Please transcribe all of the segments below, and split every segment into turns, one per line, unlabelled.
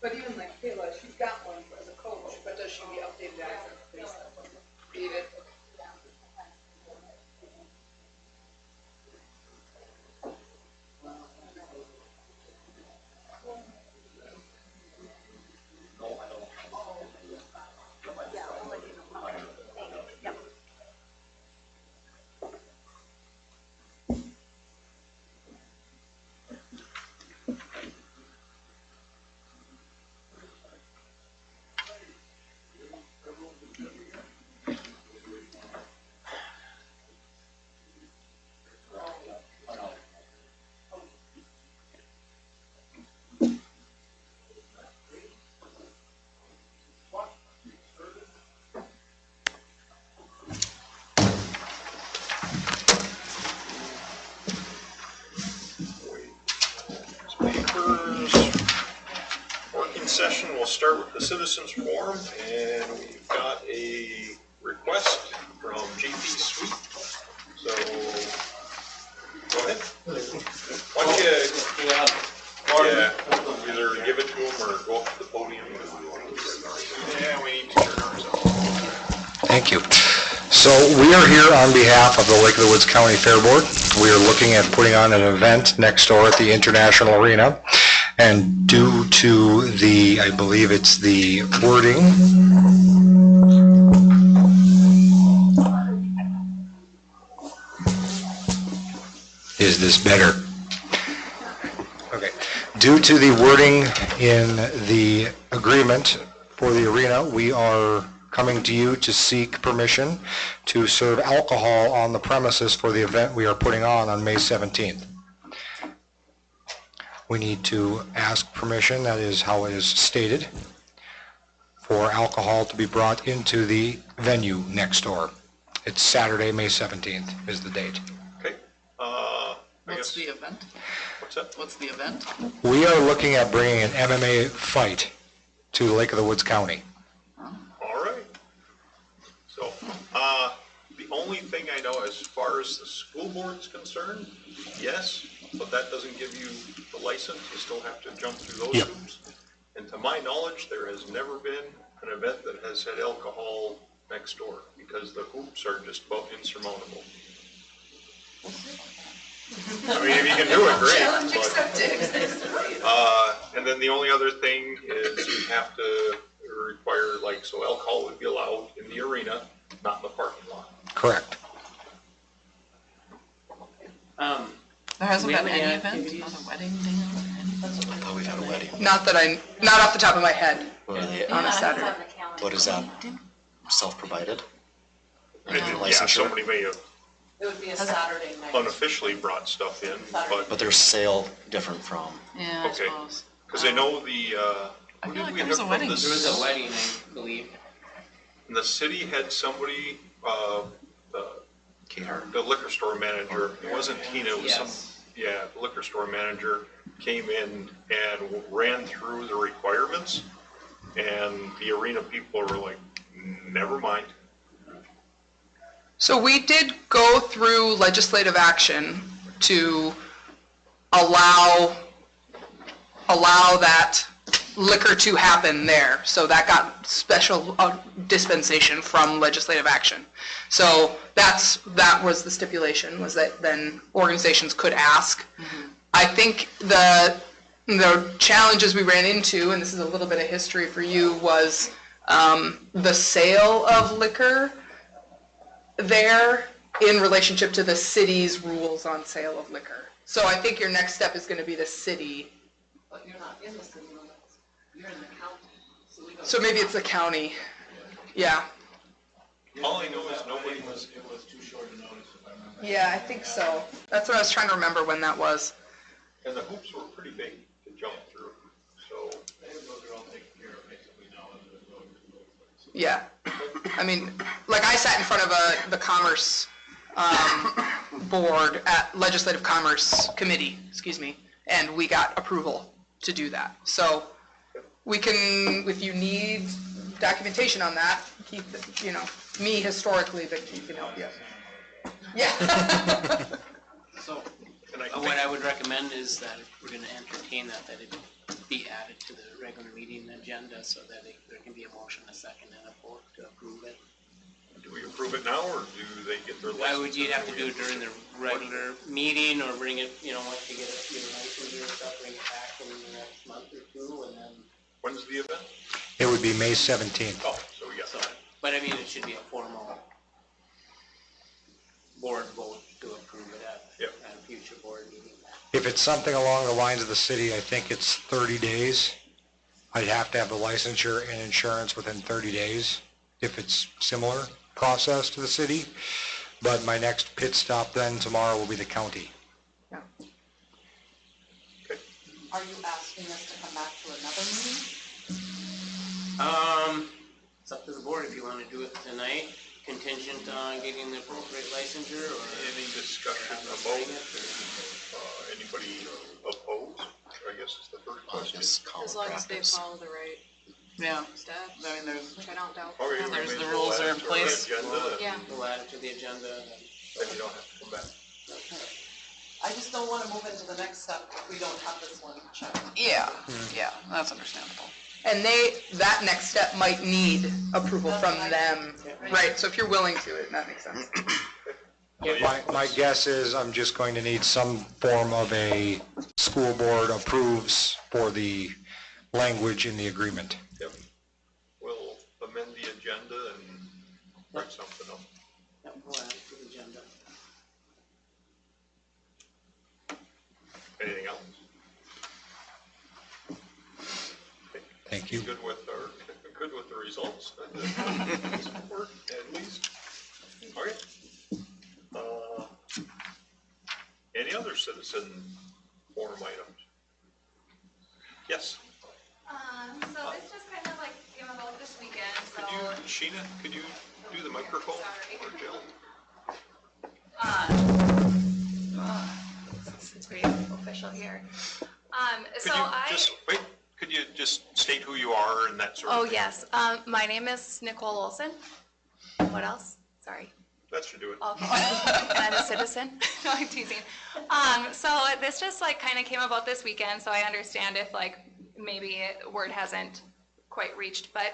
But even like Kayla, she's got one as a coach, but does she be updated as a base level? Dated.
Session. We'll start with the citizens forum, and we've got a request from JP Sweet. So go ahead. Why don't you either give it to him or go up to the podium? Yeah, we need to turn ours off.
Thank you. So we are here on behalf of the Lake of the Woods County Fair Board. We are looking at putting on an event next door at the International Arena. And due to the, I believe it's the wording, is this better? Okay. Due to the wording in the agreement for the arena, we are coming to you to seek permission to serve alcohol on the premises for the event we are putting on May 17th. We need to ask permission, that is how it is stated, for alcohol to be brought into the venue next door. It's Saturday, May 17th is the date.
Okay.
What's the event?
What's that?
What's the event?
We are looking at bringing an MMA fight to Lake of the Woods County.
All right. So, the only thing I know as far as the school board is concerned, yes, but that doesn't give you the license. You still have to jump through those hoops. And to my knowledge, there has never been an event that has had alcohol next door because the hoops are just about insurmountable. I mean, if you can do it, great.
Challenge
But,
accepted.
and then the only other thing is you have to require, like, so alcohol would be allowed in the arena, not in the parking lot.
Correct.
There hasn't
We
been
haven't
any
had
event,
activities?
not a wedding thing?
I thought we had a wedding.
Not off the top of my head
What
on a Saturday.
is that? Self-provided?
Yeah,
Licensure?
somebody may have
It would be a Saturday night.
unofficially brought stuff in,
But their sale different from,
Yeah, I
Okay.
suppose.
because I know the,
I
who
feel
did
like
we
there
have
was a
from
wedding.
the
There
There was a wedding, I believe.
The city had somebody,
caterer.
the liquor store manager, it wasn't Tina, it was some,
Yes.
the liquor store manager came in and ran through the requirements, and the arena people were like, never mind.
So we did go through legislative action to allow that liquor to happen there. So that got special dispensation from legislative action. So that was the stipulation, was that then organizations could ask. I think the challenges we ran into, and this is a little bit of history for you, was the sale of liquor there in relationship to the city's rules on sale of liquor. So I think your next step is going to be the city.
But you're not in the city limits, you're in the county, so we don't.
So maybe it's the county. Yeah.
All I know is nobody was,
It was too short a notice, if I remember.
Yeah, I think so. That's what I was trying to remember when that was.
and the hoops were pretty big to jump through, so.
Those are all taken care of basically now under the road.
Yeah. I mean, like I sat in front of the Commerce board at Legislative Commerce Committee, and we got approval to do that. So we can, if you need documentation on that, keep, me historically, but he can help you. Yeah.
So,
And I
what
think,
I would recommend is that if we're gonna entertain that it be added to the regular meeting agenda so that there can be a motion, a second, and a vote to approve it.
Do we approve it now, or do they get their license?
Why would you
and
have
then
to
we
do it during the
approve
regular meeting, or bring it, once you get your license and stuff, bring it back in the next month or two, and then,
When's the event?
It would be May 17th.
Oh, so we got
so,
time.
but I mean, it should be a formal board vote to approve it
Yep.
at a future board meeting.
If it's something along the lines of the city, I think it's 30 days. I'd have to have the licensure and insurance within 30 days if it's similar process to the city. But my next pit stop then tomorrow will be the county.
Okay.
Are you asking us to come back to another meeting?
It's up to the board if you want to do it tonight, contingent on getting the appropriate licensure, or
Any discussion about it? Anybody opposed? I guess is the first
Well,
question.
just common
As long as they
practice.
follow the right
Yeah,
steps,
I mean, there's,
which I don't doubt.
Okay, we
There's
may
the
as well
rules
add
are
it
in
to our
place.
agenda, and
Yeah.
we'll add it to the agenda.
then you don't have to come back.
I just don't want to move into the next step if we don't have this one checked.
yeah, yeah, that's understandable.
And that next step might need approval from them, right? So if you're willing to, that makes sense.
My guess is I'm just going to need some form of a school board approves for the language in the agreement.
Yep. We'll amend the agenda and bring something up.
Yep, we'll add it to the agenda.
Anything else?
Thank you.
Good with the results. Support, at least. Okay. Any other citizen forum items? Yes.
So this just kind of like came about this weekend, so.
Could you, Sheena, could you do the microphone?
Sorry.
Or Jill?
It's pretty official here.
Could you just, wait, could you just state who you are and that sort of
Oh,
thing?
yes. My name is Nicole Olson. What else? Sorry.
That should do it.
Okay. And I'm a citizen. No, I'm teasing. So this just like kind of came about this weekend, so I understand if like maybe word hasn't quite reached, but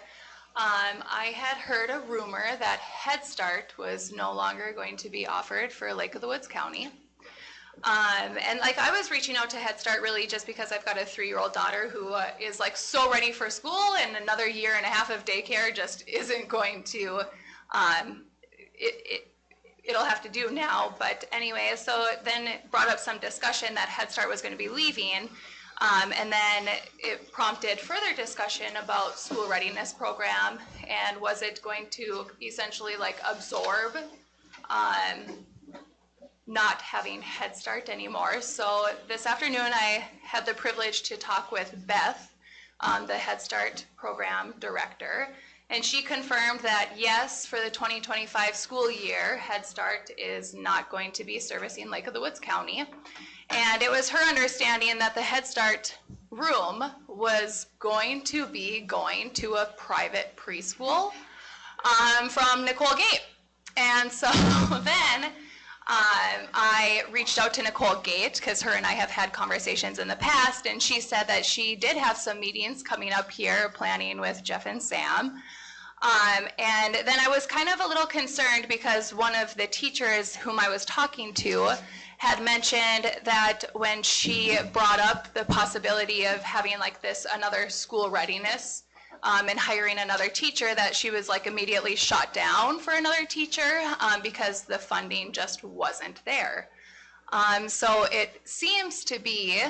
I had heard a rumor that Head Start was no longer going to be offered for Lake of the Woods County. And like I was reaching out to Head Start really just because I've got a 3-year-old daughter who is like so ready for school, and another year and a half of daycare just isn't going to, it'll have to do now. But anyway, so then it brought up some discussion that Head Start was going to be leaving. And then it prompted further discussion about school readiness program, and was it going to essentially like absorb not having Head Start anymore. So this afternoon I had the privilege to talk with Beth, the Head Start program director, and she confirmed that yes, for the 2025 school year, Head Start is not going to be servicing Lake of the Woods County. And it was her understanding that the Head Start room was going to be going to a private preschool from Nicole Gate. And so then I reached out to Nicole Gate because her and I have had conversations in the past, and she said that she did have some meetings coming up here planning with Jeff and Sam. And then I was kind of a little concerned because one of the teachers whom I was talking to had mentioned that when she brought up the possibility of having like this another school readiness and hiring another teacher, that she was like immediately shot down for another teacher because the funding just wasn't there. So it seems to be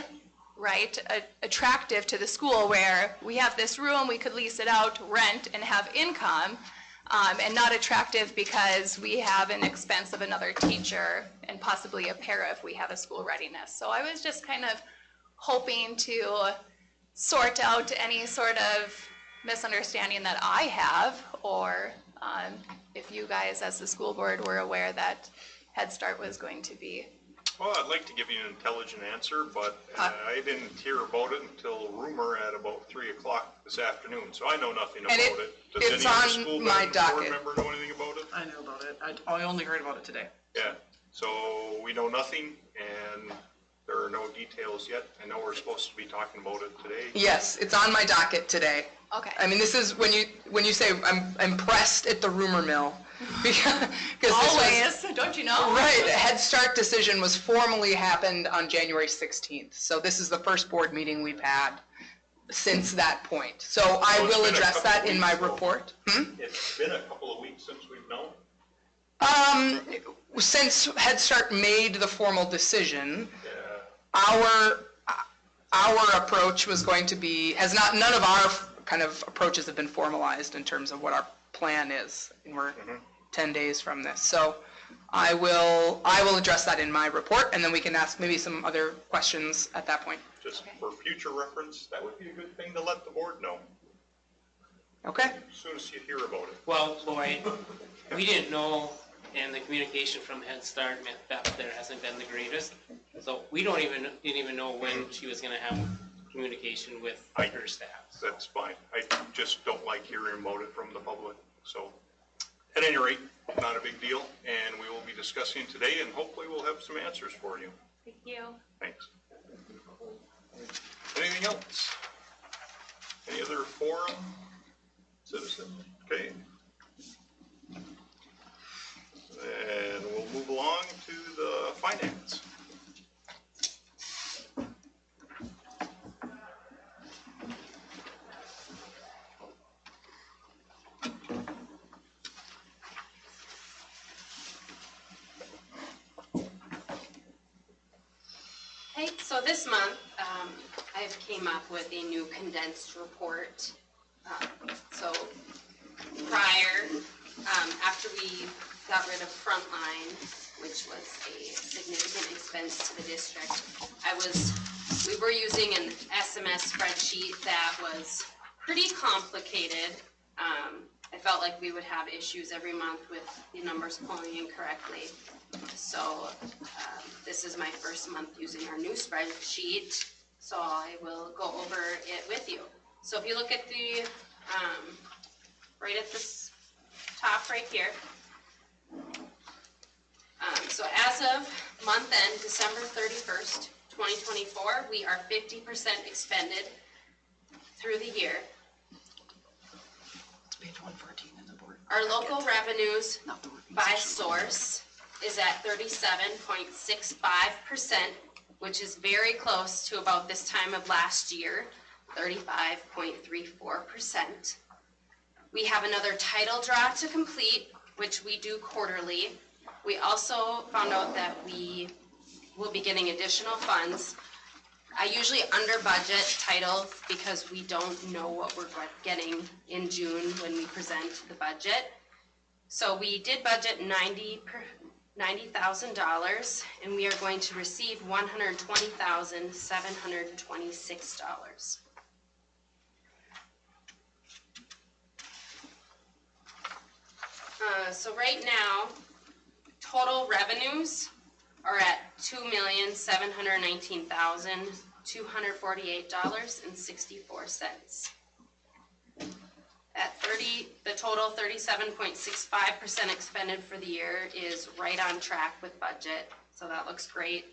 right attractive to the school where we have this room, we could lease it out, rent, and have income, and not attractive because we have an expense of another teacher and possibly a para if we have a school readiness. So I was just kind of hoping to sort out any sort of misunderstanding that I have, or if you guys as the school board were aware that Head Start was going to be.
Well, I'd like to give you an intelligent answer, but I didn't hear about it until rumor at about 3 o'clock this afternoon, so I know nothing about
And
it.
it's
Does any of the
on
school
my
board
docket.
member know anything about it?
I know about it. I only heard about it today.
Yeah, so we know nothing, and There are no details yet. I know we're supposed to be talking about it today.
Yes, it's on my docket today.
Okay.
I mean, this is when you say I'm pressed at the rumor mill, because this was,
Always, don't you know?
right, Head Start decision was formally happened on January 16th. So this is the first board meeting we've had since that point. So I
So it's
will
been a
address
couple
that
of
in my
weeks, though.
report.
It's been a couple of weeks since we've known.
Since Head Start made the formal decision,
Yeah.
our approach was going to be, none of our kind of approaches have been formalized in terms of what our plan is. And we're 10 days from this. So I will address that in my report, and then we can ask maybe some other questions at that point.
Just for future reference, that would be a good thing to let the board know
Okay?
as soon as you hear about it.
Well, Lloyd, we didn't know, and the communication from Head Start meant that there hasn't been the greatest. So we didn't even know when she was gonna have communication with her staff.
That's fine. I just don't like hearing about it from the public. So at any rate, not a big deal, and we will be discussing today, and hopefully we'll have some answers for you.
Thank you.
Thanks. Anything else? Any other forum? Citizen? Okay. And we'll move along to the finance.
Okay, so this month, I've came up with a new condensed report. So prior, after we got rid of Frontline, which was a significant expense to the district, we were using an SMS spreadsheet that was pretty complicated. I felt like we would have issues every month with the numbers pulling in correctly. So this is my first month using our new spreadsheet, so I will go over it with you. So if you look at the, right at this top right here, so as of month end, December 31st, 2024, we are 50% expended through the year.
It's page 114 in the board.
Our local revenues
Not the working
by
session.
source is at 37.65%, which is very close to about this time of last year, 35.34%. We have another title draw to complete, which we do quarterly. We also found out that we will be getting additional funds. I usually under budget title because we don't know what we're getting in June when we present the budget. So we did budget $90,000, and we are going to receive $120,726. So right now, total revenues are at $2,719,248.64. The total 37.65% expended for the year is right on track with budget, so that looks great.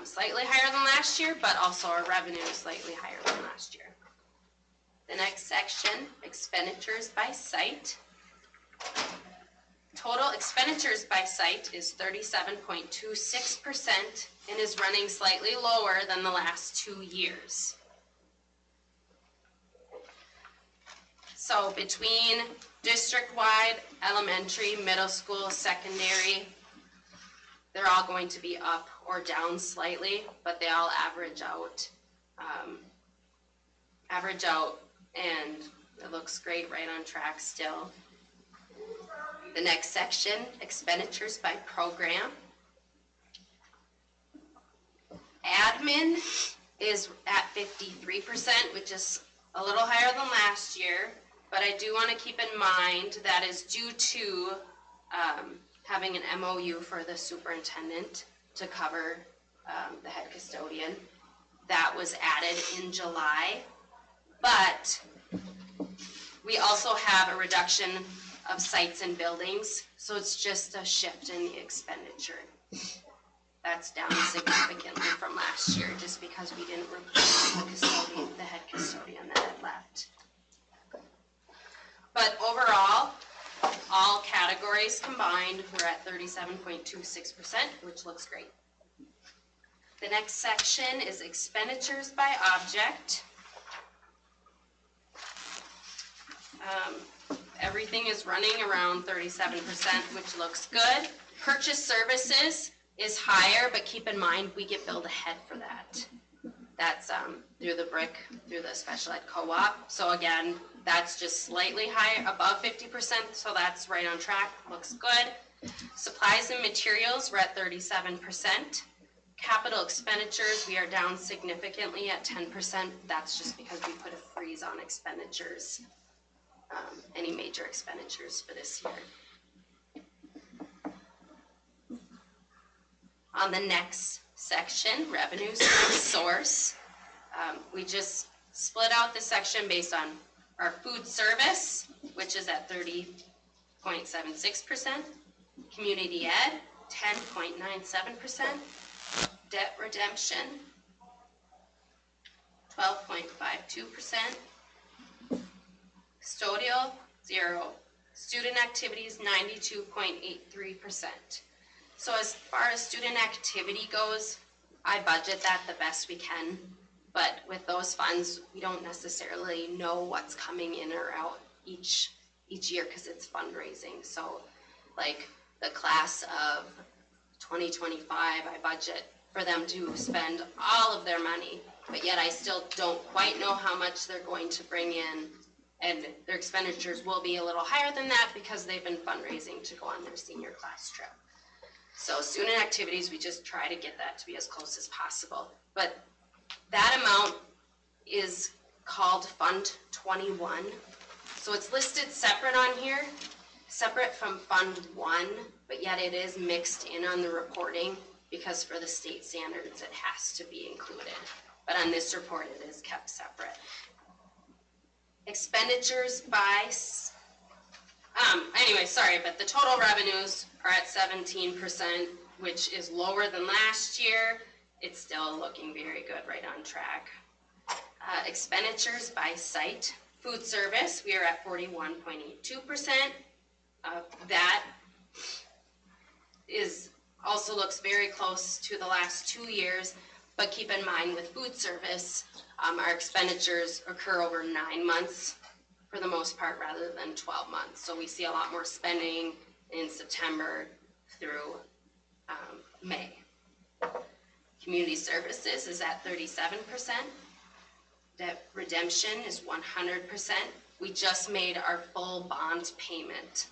Slightly higher than last year, but also our revenue is slightly higher than last year. The next section, expenditures by site. Total expenditures by site is 37.26% and is running slightly lower than the last 2 years. So between district-wide, elementary, middle school, secondary, they're all going to be up or down slightly, but they all average out, and it looks great, right on track still. The next section, expenditures by program. Admin is at 53%, which is a little higher than last year, but I do want to keep in mind that is due to having an MOU for the superintendent to cover the head custodian. That was added in July, but we also have a reduction of sites and buildings, so it's just a shift in the expenditure. That's down significantly from last year, just because we didn't replace the head custodian that had left. But overall, all categories combined, we're at 37.26%, which looks great. The next section is expenditures by object. Everything is running around 37%, which looks good. Purchase services is higher, but keep in mind, we get billed ahead for that. That's through the BRIC, through the special ed co-op. So again, that's just slightly higher, above 50%, so that's right on track, looks good. Supplies and materials, we're at 37%. Capital expenditures, we are down significantly at 10%. That's just because we put a freeze on expenditures, any major expenditures for this year. On the next section, revenues by source, we just split out the section based on our food service, which is at 30.76%, community ed, 10.97%, debt redemption, 12.52%, custodial, 0, student activities, 92.83%. So as far as student activity goes, I budget that the best we can, but with those funds, we don't necessarily know what's coming in or out each year because it's fundraising. So like the class of 2025, I budget for them to spend all of their money, but yet I still don't quite know how much they're going to bring in, and their expenditures will be a little higher than that because they've been fundraising to go on their senior class trip. So student activities, we just try to get that to be as close as possible. But that amount is called Fund 21. So it's listed separate on here, separate from Fund 1, but yet it is mixed in on the reporting because for the state standards, it has to be included. But on this report, it is kept separate. Expenditures by, but the total revenues are at 17%, which is lower than last year. It's still looking very good, right on track. Expenditures by site, food service, we are at 41.82%. That also looks very close to the last 2 years, but keep in mind with food service, our expenditures occur over 9 months for the most part rather than 12 months. So we see a lot more spending in September through May. Community services is at 37%. Debt redemption is 100%. We just made our full bond payment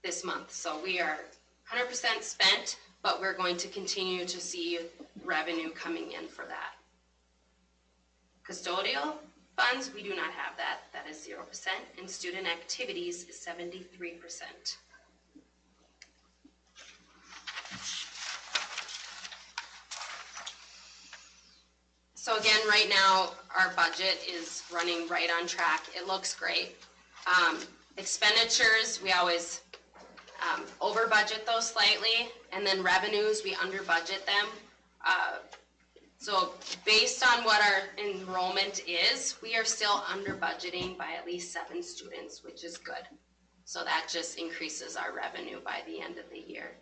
this month. So we are 100% spent, but we're going to continue to see revenue coming in for that. Custodial funds, we do not have that. That is 0%. And student activities is 73%. So again, right now, our budget is running right on track. It looks great. Expenditures, we always over budget those slightly, and then revenues, we under budget them. So based on what our enrollment is, we are still under budgeting by at least 7 students, which is good. So that just increases our revenue by the end of the year.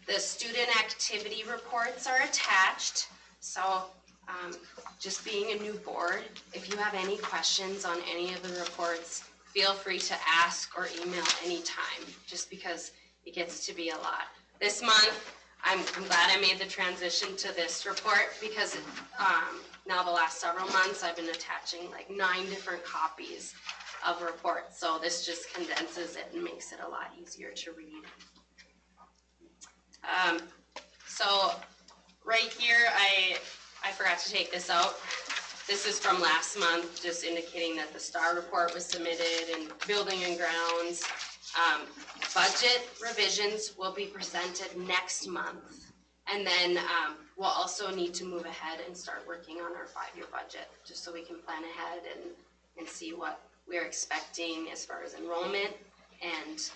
The student activity reports are attached. So just being a new board, if you have any questions on any of the reports, feel free to ask or email anytime, just because it gets to be a lot. This month, I'm glad I made the transition to this report because now the last several months I've been attaching like 9 different copies of reports. So this just condenses it and makes it a lot easier to read. So right here, I forgot to take this out. This is from last month, just indicating that the STAR report was submitted and building and grounds. Budget revisions will be presented next month. And then we'll also need to move ahead and start working on our 5-year budget, just so we can plan ahead and see what we're expecting as far as enrollment and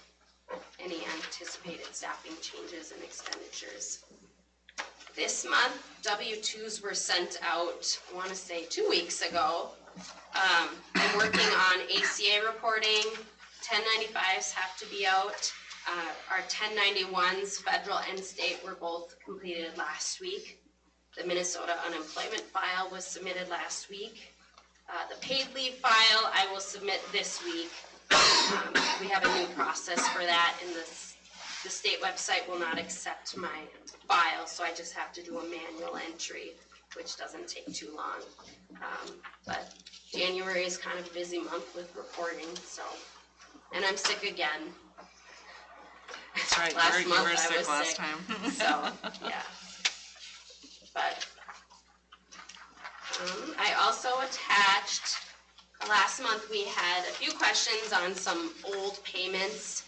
any anticipated staffing changes and expenditures. This month, W-2s were sent out, I want to say 2 weeks ago. I'm working on ACA reporting, 1095s have to be out. Our 1091s, federal and state, were both completed last week. The Minnesota unemployment file was submitted last week. The paid leave file I will submit this week. We have a new process for that, and the state website will not accept my file, so I just have to do a manual entry, which doesn't take too long. But January is kind of a busy month with reporting, so, and I'm sick again.
That's right,
Last
you
month
were
I
sick
was
last
sick,
time.
so, yeah. But I also attached, last month we had a few questions on some old payments.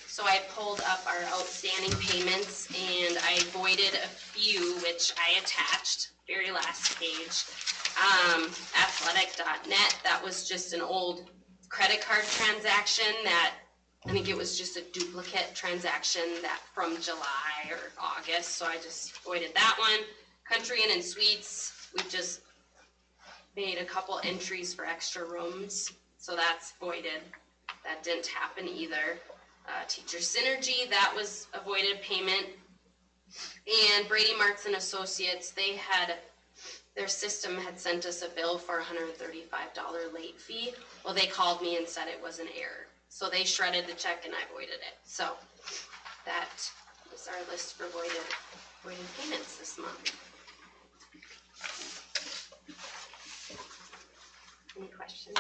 So I pulled up our outstanding payments and I voided a few, which I attached, very last page. Athletic.net, that was just an old credit card transaction that, I think it was just a duplicate transaction that from July or August, so I just voided that one. Country Inn and Suites, we just made a couple entries for extra rooms, so that's voided. That didn't happen either. Teacher Synergy, that was a voided payment. And Brady Marks and Associates, they had, their system had sent us a bill for a $135 late fee. Well, they called me and said it was an error. So they shredded the check and I voided it. So that is our list for voided payments this month. Any questions?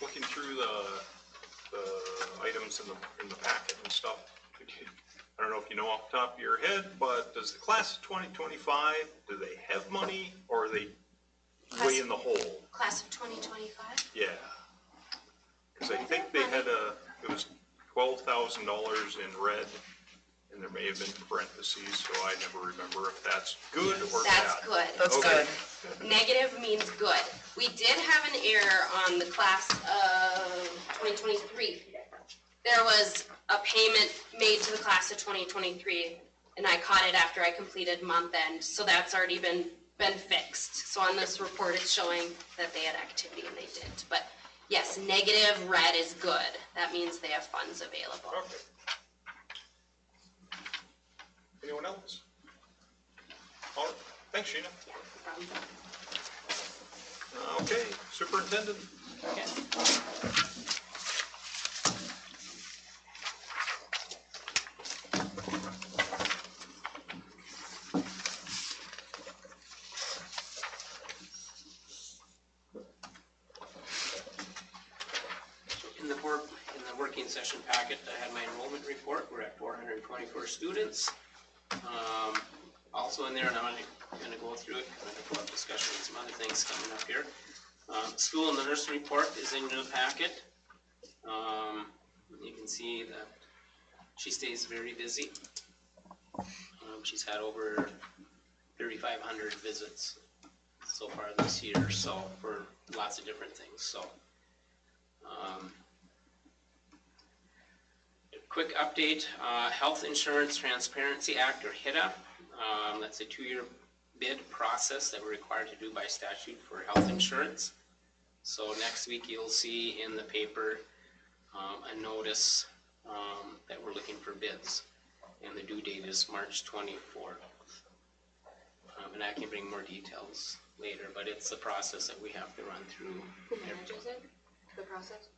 Looking through the items in the packet and stuff, I don't know if you know off the top of your head, but does the class of 2025, do they have money or are they way in the hole?
Class of 2025?
Yeah. Because I think they had it was $12,000 in red, and there may have been parentheses, so I never remember if that's good or bad.
That's good.
That's
Okay.
good.
Negative means good. We did have an error on the class of 2023. There was a payment made to the class of 2023, and I caught it after I completed month end, so that's already been fixed. So on this report, it's showing that they had activity and they didn't. But yes, negative red is good. That means they have funds available.
Okay. Anyone else? All right. Thanks, Sheena.
Yeah, no problem.
Okay, Superintendent.
In the working session packet, I had my enrollment report. We're at 424 students. Also in there, and I'm going to go through it, kind of go up discussion and some other things coming up here. School and the nursery report is in the packet. You can see that she stays very busy. She's had over 3,500 visits so far this year, so for lots of different things. So, quick update, Health Insurance Transparency Act, or HITA. That's a 2-year bid process that we're required to do by statute for health insurance. So next week you'll see in the paper a notice that we're looking for bids, and the due date is March 24th. And I can bring more details later, but it's a process that we have to run through.
Who manages it, the process?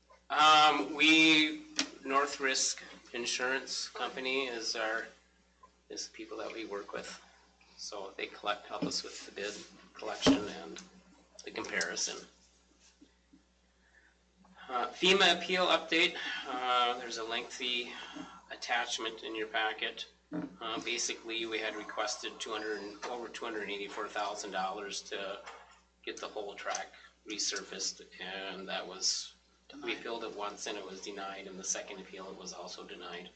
North Risk Insurance Company is the people that we work with. So they help us with the bid collection and the comparison. FEMA appeal update. There's a lengthy attachment in your packet. Basically, we had requested over $284,000 to get the whole track resurfaced, and that was, we appealed it once and it was denied, and the second appeal it was also denied.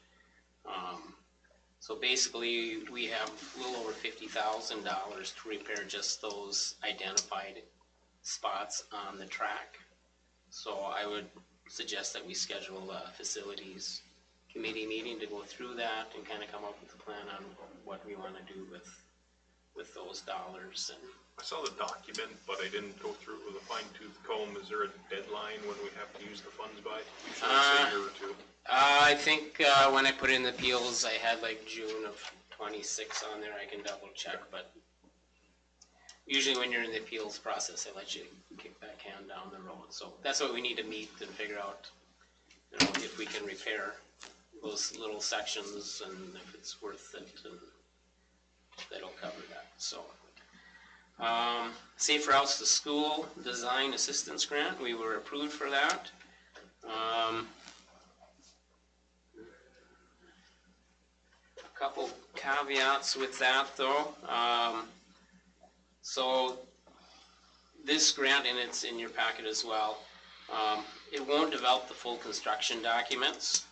So basically, we have a little over $50,000 to repair just those identified spots on the track. So I would suggest that we schedule a facilities committee meeting to go through that and kind of come up with a plan on what we want to do with those dollars. And
I saw the document, but I didn't go through it with a fine tooth comb. Is there a deadline when we have to use the funds by? Usually it's a year or two.
I think when I put in the appeals, I had like June of 26 on there. I can double check, but usually when you're in the appeals process, they let you kick that can down the road. So that's what we need to meet and figure out, you know, if we can repair those little sections and if it's worth it, and that'll cover that. So, Safe Routes to School Design Assistance Grant, we were approved for that. A couple caveats with that though. So this grant, and it's in your packet as well, it won't develop the full construction documents.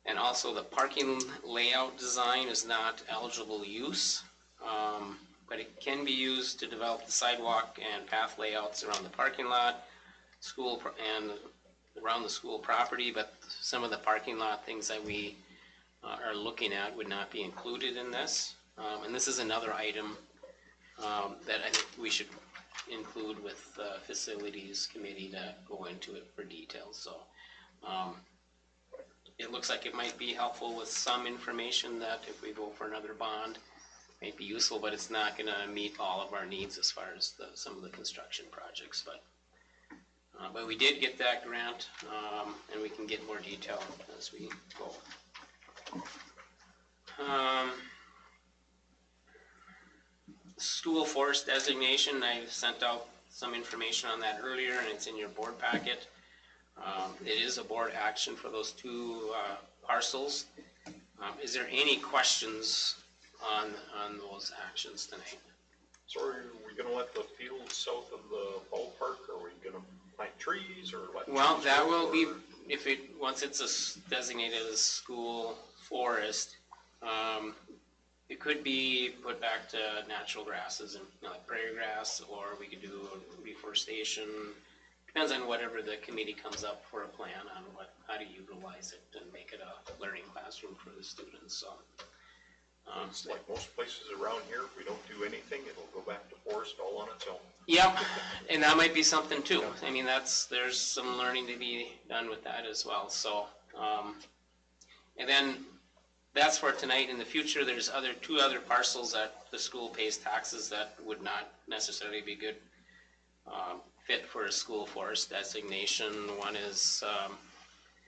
And also the parking layout design is not eligible use, but it can be used to develop the sidewalk and path layouts around the parking lot, and around the school property, but some of the parking lot things that we are looking at would not be included in this. And this is another item that I think we should include with the facilities committee to go into it for details. So it looks like it might be helpful with some information that if we go for another bond, might be useful, but it's not going to meet all of our needs as far as some of the construction projects. But we did get that grant, and we can get more detail as we go. School forest designation, I sent out some information on that earlier, and it's in your board packet. It is a board action for those two parcels. Is there any questions on those actions tonight?
So are we gonna let the fields south of the ballpark, or are we gonna plant trees, or let?
Well,
trees
that
grow,
will be,
or-
once it's designated as school forest, it could be put back to natural grasses and like prairie grass, or we could do reforestation. Depends on whatever the committee comes up for a plan on how to utilize it and make it a learning classroom for the students. So,
It's like most places around here, if we don't do anything, it'll go back to forest all on its own.
yep, and that might be something too. I mean, there's some learning to be done with that as well. So, and then that's for tonight. In the future, there's two other parcels that the school pays taxes that would not necessarily be good fit for a school forest designation. One is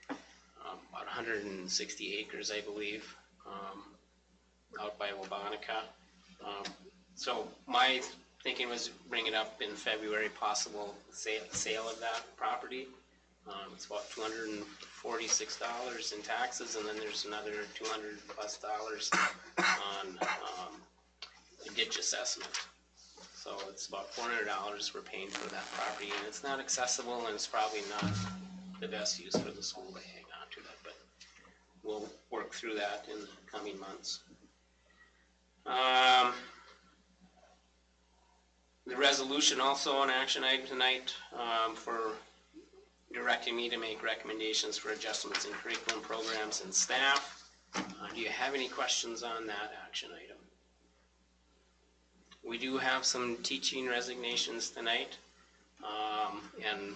about 160 acres, I believe, out by Wabonica. So my thinking was bring it up in February, possible sale of that property. It's about $246 in taxes, and then there's another $200+ on a ditch assessment. So it's about $400 we're paying for that property, and it's not accessible, and it's probably not the best use for the school to hang on to that, but we'll work through that in the coming months. The resolution also an action item tonight for directing me to make recommendations for adjustments in curriculum programs and staff. Do you have any questions on that action item? We do have some teaching resignations tonight, and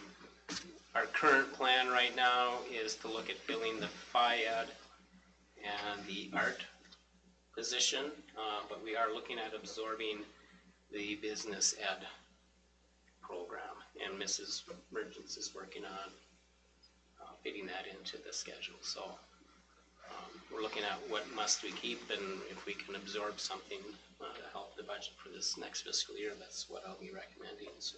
our current plan right now is to look at filling the Phi-Ed and the art position, but we are looking at absorbing the business ed program, and Mrs. Mergens is working on fitting that into the schedule. So we're looking at what must we keep, and if we can absorb something to help the budget for this next fiscal year, that's what I'll be recommending. So,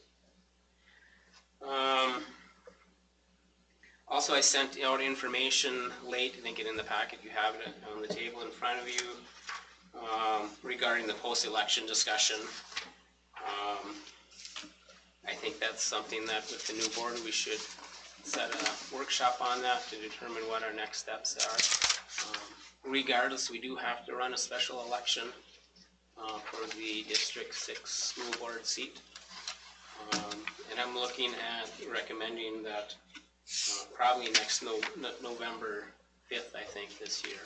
also, I sent out information late. I think in the packet you have it on the table in front of you regarding the post-election discussion. I think that's something that with the new board we should set a workshop on that to determine what our next steps are. Regardless, we do have to run a special election for the District 6 school board seat. And I'm looking at recommending that probably next November 5th, I think, this year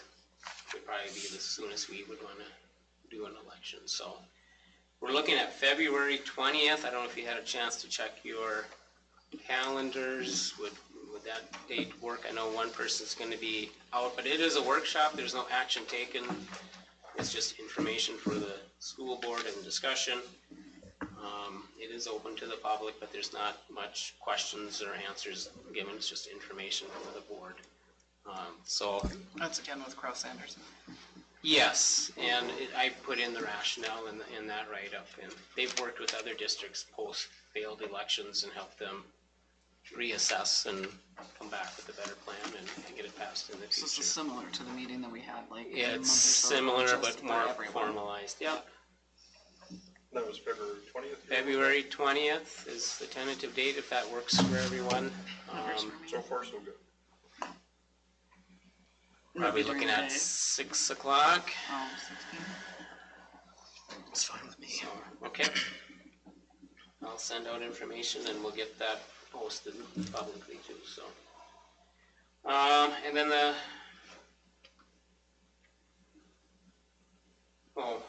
would probably be the soonest we would want to do an election. So we're looking at February 20th. I don't know if you had a chance to check your calendars. Would that date work? I know one person's going to be out, but it is a workshop. There's no action taken. It's just information for the school board and discussion. It is open to the public, but there's not much questions or answers given. It's just information for the board. So
That's again with Cross Anderson.
yes, and I put in the rationale in that write-up, and they've worked with other districts post failed elections and helped them reassess and come back with a better plan and get it passed in the
So this is
future.
similar to the meeting that we had like a month or
It's
so ago,
similar,
just
but
for
more
everyone.
formalized, yeah.
That was February 20th?
February 20th is the tentative date, if that works for everyone.
So far, so good.
Probably
Maybe
looking
during the
at
day.
6 o'clock.
16.
It's fine with me.
So, okay. I'll send out information and we'll get that posted publicly too, so. And then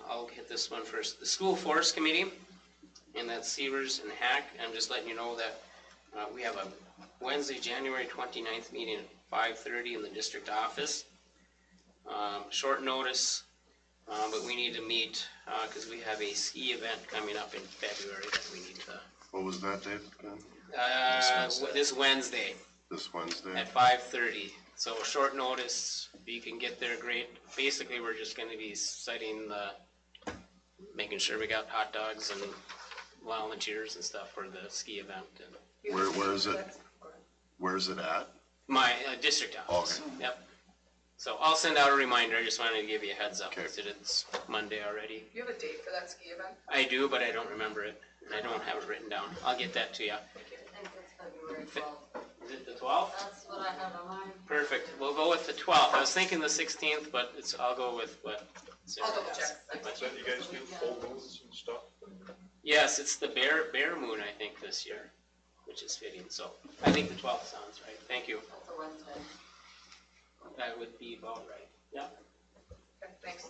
I'll hit this one first. The School Force Committee, and that's Severs and Hack. I'm just letting you know that we have a Wednesday, January 29th meeting at 5:30 in the district office. Short notice, but we need to meet because we have a ski event coming up in February that we need to.
What was that date again?
This Wednesday
This Wednesday?
at 5:30. So short notice, if you can get there, great. Basically, we're just going to be making sure we got hot dogs and volunteers and stuff for the ski event. And
Where is it? Where is it at?
my district office.
Okay.
Yep. So I'll send out a reminder. I just wanted to give you a heads up.
Okay.
That it's Monday already.
You have a date for that ski event?
I do, but I don't remember it. And I don't have it written down. I'll get that to you.
I think it's February 12th.
Is it the 12th?
That's what I have on mine.
Perfect. We'll go with the 12th. I was thinking the 16th, but I'll go with what Sarah
I'll double
has.
check.
Is that you guys do full moons and stuff?
Yes, it's the bear moon, I think, this year, which is fitting. So I think the 12th sounds right. Thank you.
That's a Wednesday.
That would be about right. Yeah.
Okay, thanks.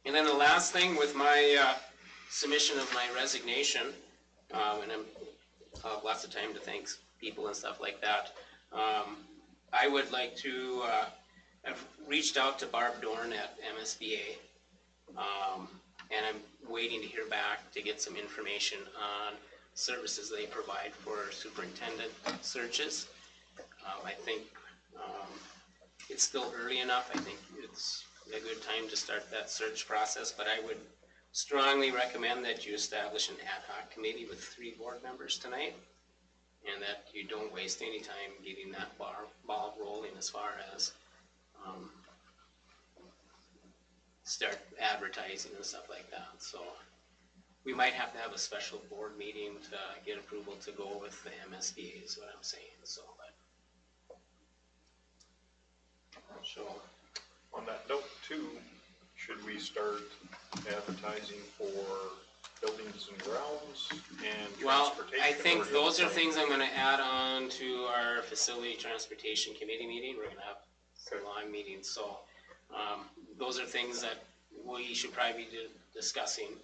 And then the last thing with my submission of my resignation, and I'll have lots of time to thank people and stuff like that. I would like to, I've reached out to Barb Dorn at MSBA, and I'm waiting to hear back to get some information on services they provide for superintendent searches. I think it's still early enough. I think it's a good time to start that search process, but I would strongly recommend that you establish an ad hoc committee with 3 board members tonight, and that you don't waste any time getting that ball rolling as far as start advertising and stuff like that. So we might have to have a special board meeting to get approval to go with the MSBA is what I'm saying. So
On that note too, should we start advertising for buildings and grounds and
well,
transportation?
I think
or
those are
just-
things I'm gonna add on to our facility transportation committee meeting. We're gonna have some long meetings, so, those are things that we should probably be discussing.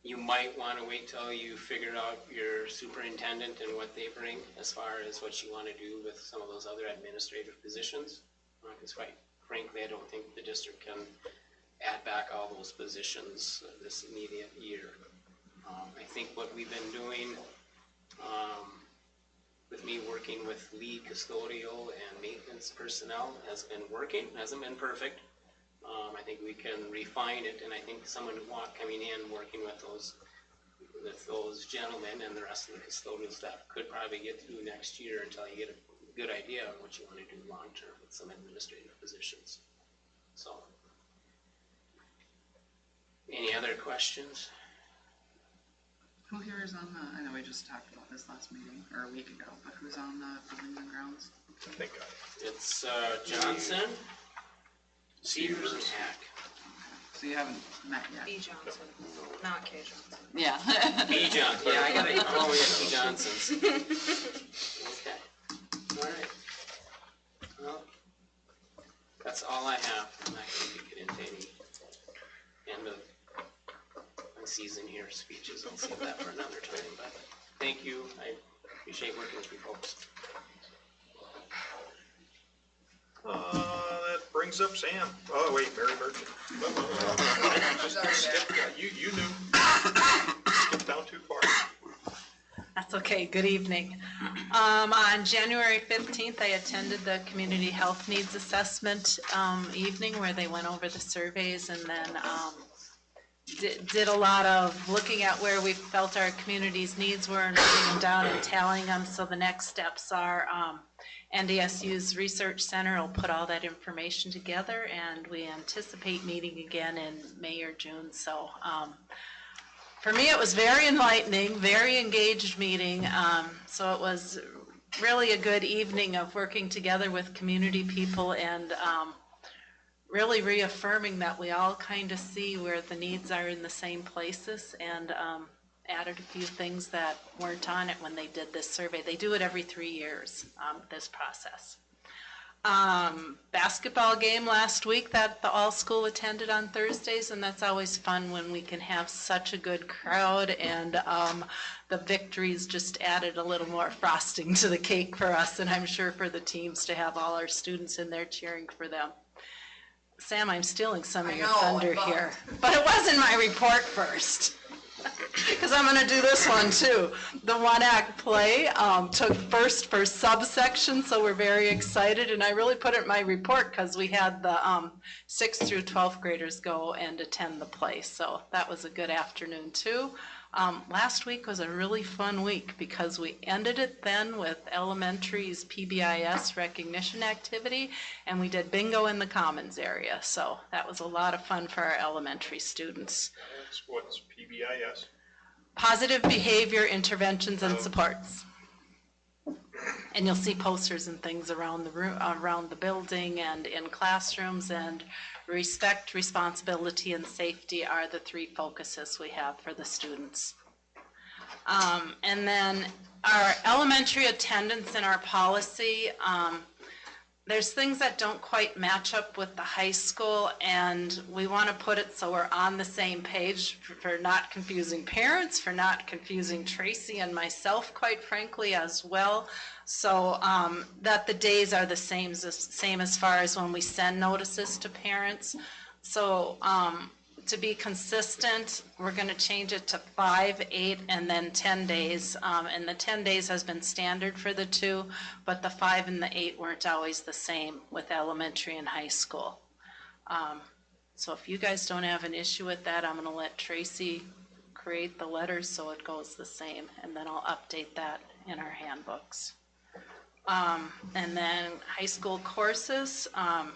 You might wanna wait till you figure out your superintendent and what they bring as far as what you wanna do with some of those other administrative positions. Because quite frankly, I don't think the district can add back all those positions this immediate year. I think what we've been doing, with me working with lead custodial and maintenance personnel has been working, hasn't been perfect. I think we can refine it, and I think someone coming in, working with those gentlemen and the rest of the custodial staff could probably get through next year until you get a good idea of what you want to do long-term with some administrative positions. So, any other questions?
Who here is on the, I know we just talked about this last meeting, or a week ago, but who's on the buildings and grounds?
I think
It's Johnson, Severs, and Hack.
So you haven't met yet?
B. Johnson, not K. Johnson.
Yeah.
B. John, yeah, I gotta, oh, yeah, B. Johnson's. Okay, all right. Well, that's all I have. I'm not gonna get into any end of my season here speeches. I'll save that for another time, but thank you. I appreciate working with you folks.
That brings up Sam. Oh, wait, Mary Merchant. You knew. Skipped down too far.
That's okay, good evening. On January 15th, I attended the Community Health Needs Assessment evening where they went over the surveys and then did a lot of looking at where we felt our community's needs were and writing them down and tallying them. So the next steps are NDSU's Research Center will put all that information together and we anticipate meeting again in May or June. So for me, it was very enlightening, very engaged meeting. So it was really a good evening of working together with community people and really reaffirming that we all kind of see where the needs are in the same places and added a few things that weren't on it when they did this survey. They do it every 3 years, this process. Basketball game last week that the all school attended on Thursdays, and that's always fun when we can have such a good crowd and the victories just added a little more frosting to the cake for us and I'm sure for the teams to have all our students in there cheering for them. Sam, I'm stealing some of your thunder here, but it wasn't my report first. Because I'm going to do this one too. The one-act play took first for subsection, so we're very excited. And I really put it in my report because we had the 6th through 12th graders go and attend the play. So that was a good afternoon too. Last week was a really fun week because we ended it then with elementary's PBIS recognition activity and we did bingo in the commons area. So that was a lot of fun for our elementary students.
That's what's PBIS.
Positive behavior interventions and supports. And you'll see posters and things around the room, around the building and in classrooms, and respect, responsibility, and safety are the 3 focuses we have for the students. And then our elementary attendance in our policy, there's things that don't quite match up with the high school, and we want to put it so we're on the same page for not confusing parents, for not confusing Tracy and myself, quite frankly, as well. So that the days are the same as far as when we send notices to parents. So to be consistent, we're going to change it to 5, 8, and then 10 days. And the 10 days has been standard for the 2, but the 5 and the 8 weren't always the same with elementary and high school. So if you guys don't have an issue with that, I'm going to let Tracy create the letters so it goes the same, and then I'll update that in our handbooks. And then high school courses, I'm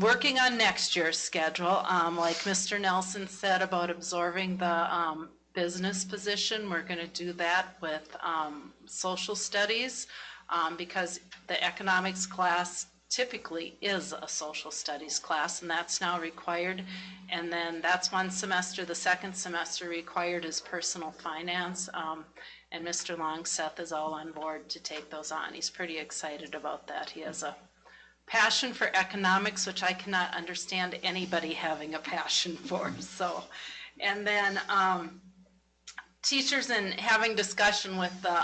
working on next year's schedule. Like Mr. Nelson said about absorbing the business position, we're going to do that with social studies because the economics class typically is a social studies class, and that's now required. And then that's 1 semester. The 2nd semester required is personal finance. And Mr. Longseth is all on board to take those on. He's pretty excited about that. He has a passion for economics, which I cannot understand anybody having a passion for. So, and then teachers and having discussion with the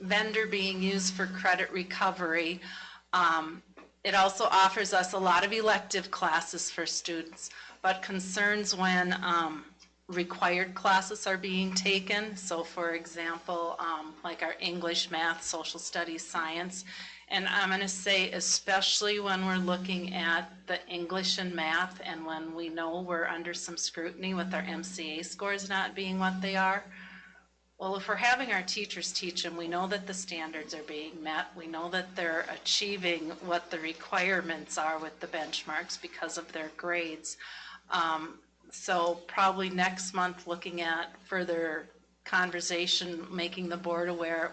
vendor being used for credit recovery. It also offers us a lot of elective classes for students, but concerns when required classes are being taken. So for example, like our English, math, social studies, science. And I'm going to say especially when we're looking at the English and math and when we know we're under some scrutiny with our MCA scores not being what they are. Well, if we're having our teachers teach them, we know that the standards are being met. We know that they're achieving what the requirements are with the benchmarks because of their grades. So probably next month looking at further conversation, making the board aware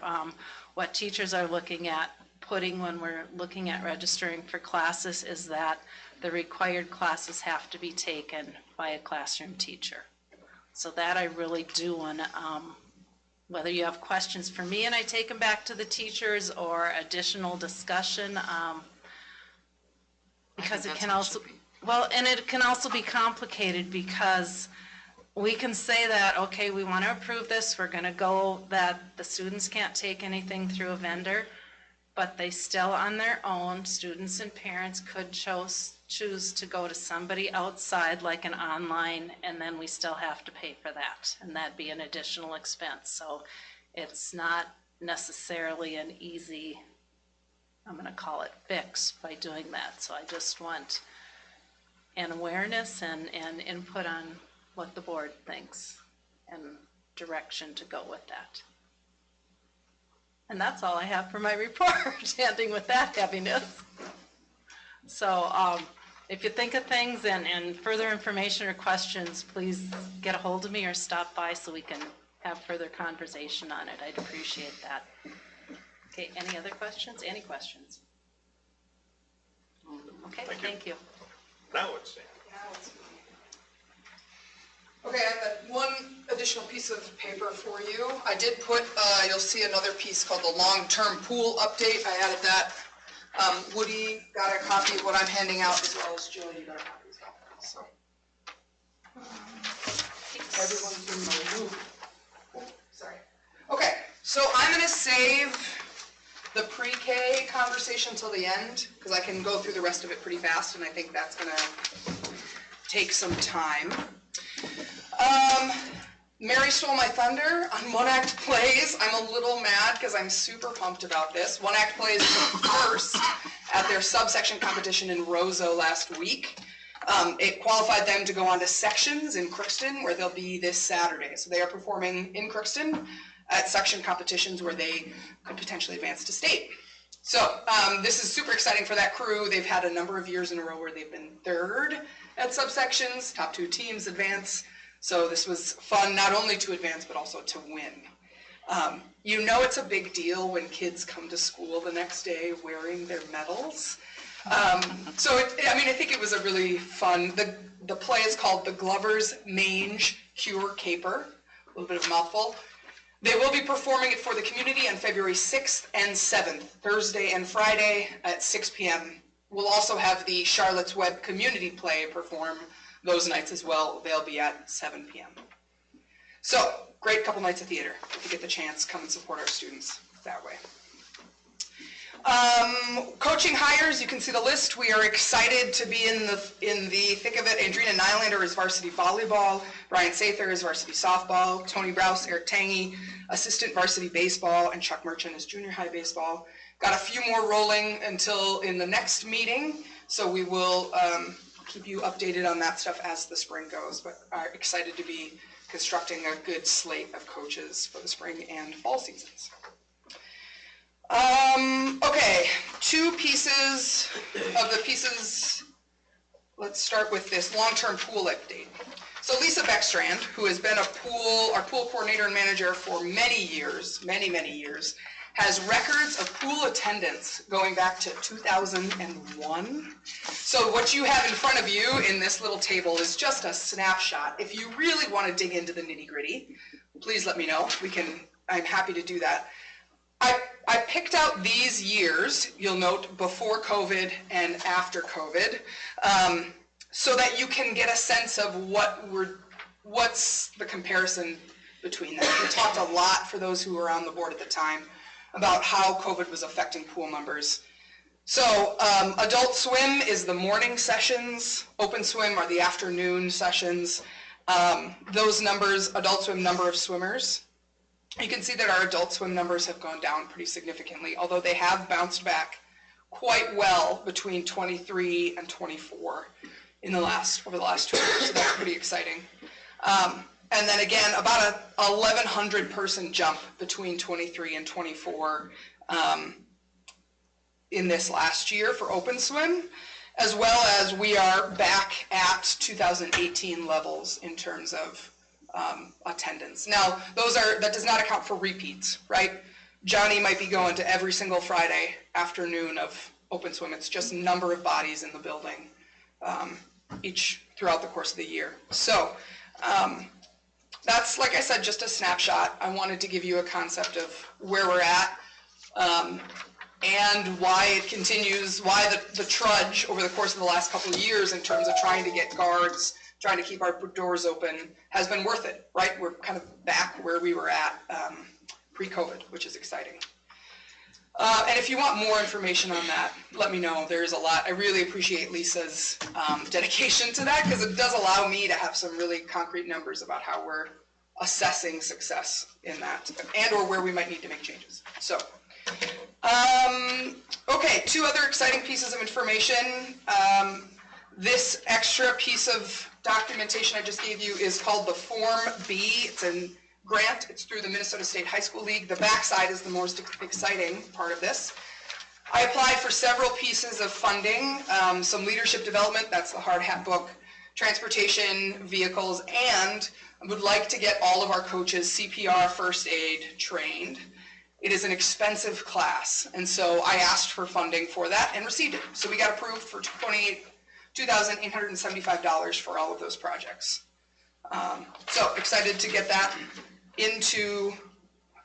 what teachers are looking at putting when we're looking at registering for classes is that the required classes have to be taken by a classroom teacher. So that I really do want to, whether you have questions for me and I take them back to the teachers or additional discussion, because it can also, well, and it can also be complicated because we can say that, okay, we want to approve this, we're going to go that the students can't take anything through a vendor, but they still on their own, students and parents could choose to go to somebody outside like an online, and then we still have to pay for that, and that'd be an additional expense. So it's not necessarily an easy, I'm going to call it, fix by doing that. So I just want an awareness and input on what the board thinks and direction to go with that. And that's all I have for my report, ending with that heaviness. So if you think of things and further information or questions, please get a hold of me or stop by so we can have further conversation on it. I'd appreciate that. Okay, any other questions? Any questions? Okay, thank you.
Now it's Sam.
Okay, I have one additional piece of paper for you. I did put, you'll see another piece called the long-term pool update. I added that. Woody got a copy of what I'm handing out, as well as Jill, you got a copy as well. So everyone's in the loop. Oh, sorry. Okay, so I'm going to save the pre-K conversation till the end, because I can go through the rest of it pretty fast, and I think that's going to take some time. Mary stole my thunder on One Act Plays. I'm a little mad because I'm super pumped about this. One Act Plays took first at their subsection competition in Roseau last week. It qualified them to go on to sections in Crookston, where they'll be this Saturday. So they are performing in Crookston at section competitions where they could potentially advance to state. So this is super exciting for that crew. They've had a number of years in a row where they've been third at subsections. Top two teams advance. So this was fun, not only to advance, but also to win. You know it's a big deal when kids come to school the next day wearing their medals. I think it was a really fun, the play is called The Glover's Mange Cure Caper, a little bit of a mouthful. They will be performing it for the community on February 6th and 7th, Thursday and Friday at 6 p.m. We'll also have the Charlotte's Web community play perform those nights as well. They'll be at 7 p.m. So, great couple nights of theater. If you get the chance, come and support our students that way. Coaching hires, you can see the list. We are excited to be in the thick of it. Andrina Nylander is varsity volleyball. Brian Sather is varsity softball. Tony Browse, Eric Tangy, assistant varsity baseball, and Chuck Merchant is junior high baseball. Got a few more rolling until in the next meeting, so we will keep you updated on that stuff as the spring goes, but are excited to be constructing a good slate of coaches for the spring and fall seasons. Okay, two pieces of the pieces. Let's start with this long-term pool update. So Lisa Beckstrand, who has been our pool coordinator and manager for many years, many years, has records of pool attendance going back to 2001. So what you have in front of you in this little table is just a snapshot. If you really want to dig into the nitty-gritty, please let me know. I'm happy to do that. I picked out these years, you'll note, before COVID and after COVID, so that you can get a sense of what's the comparison between them. We talked a lot, for those who were on the board at the time, about how COVID was affecting pool numbers. So adult swim is the morning sessions, open swim are the afternoon sessions. Those numbers, adult swim number of swimmers, you can see that our adult swim numbers have gone down pretty significantly, although they have bounced back quite well between 23 and 24 over the last 2 years, so that's pretty exciting. And then again, about a 1,100 person jump between 23 and 24 in this last year for open swim, as well as we are back at 2018 levels in terms of attendance. Now, that does not account for repeats, right? Johnny might be going to every single Friday afternoon of open swim. It's just number of bodies in the building throughout the course of the year. So that's, like I said, just a snapshot. I wanted to give you a concept of where we're at and why it continues, why the trudge over the course of the last couple of years in terms of trying to get guards, trying to keep our doors open, has been worth it, right? We're kind of back where we were at pre-COVID, which is exciting. And if you want more information on that, let me know. There's a lot. I really appreciate Lisa's dedication to that, because it does allow me to have some really concrete numbers about how we're assessing success in that, and or where we might need to make changes. So, okay, two other exciting pieces of information. This extra piece of documentation I just gave you is called the Form B. It's a grant. It's through the Minnesota State High School League. The backside is the most exciting part of this. I applied for several pieces of funding, some leadership development, that's the hard hat book, transportation, vehicles, and I would like to get all of our coaches CPR first aid trained. It is an expensive class, and so I asked for funding for that and received it. So we got approved for $2,875 for all of those projects. So excited to get that into